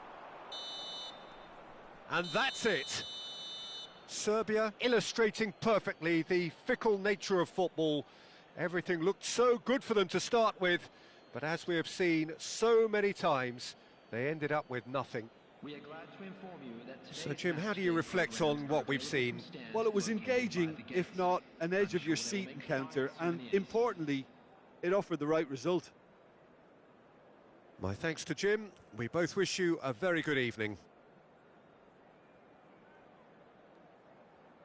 And that's it. Serbia illustrating perfectly the fickle nature of football. Everything looked so good for them to start with, but as we have seen so many times, they ended up with nothing. We are glad to inform you that So, Jim, how do you reflect on what we've seen? Well, it was engaging, if not an edge-of-your-seat encounter, and importantly, it offered the right result. My thanks to Jim. We both wish you a very good evening.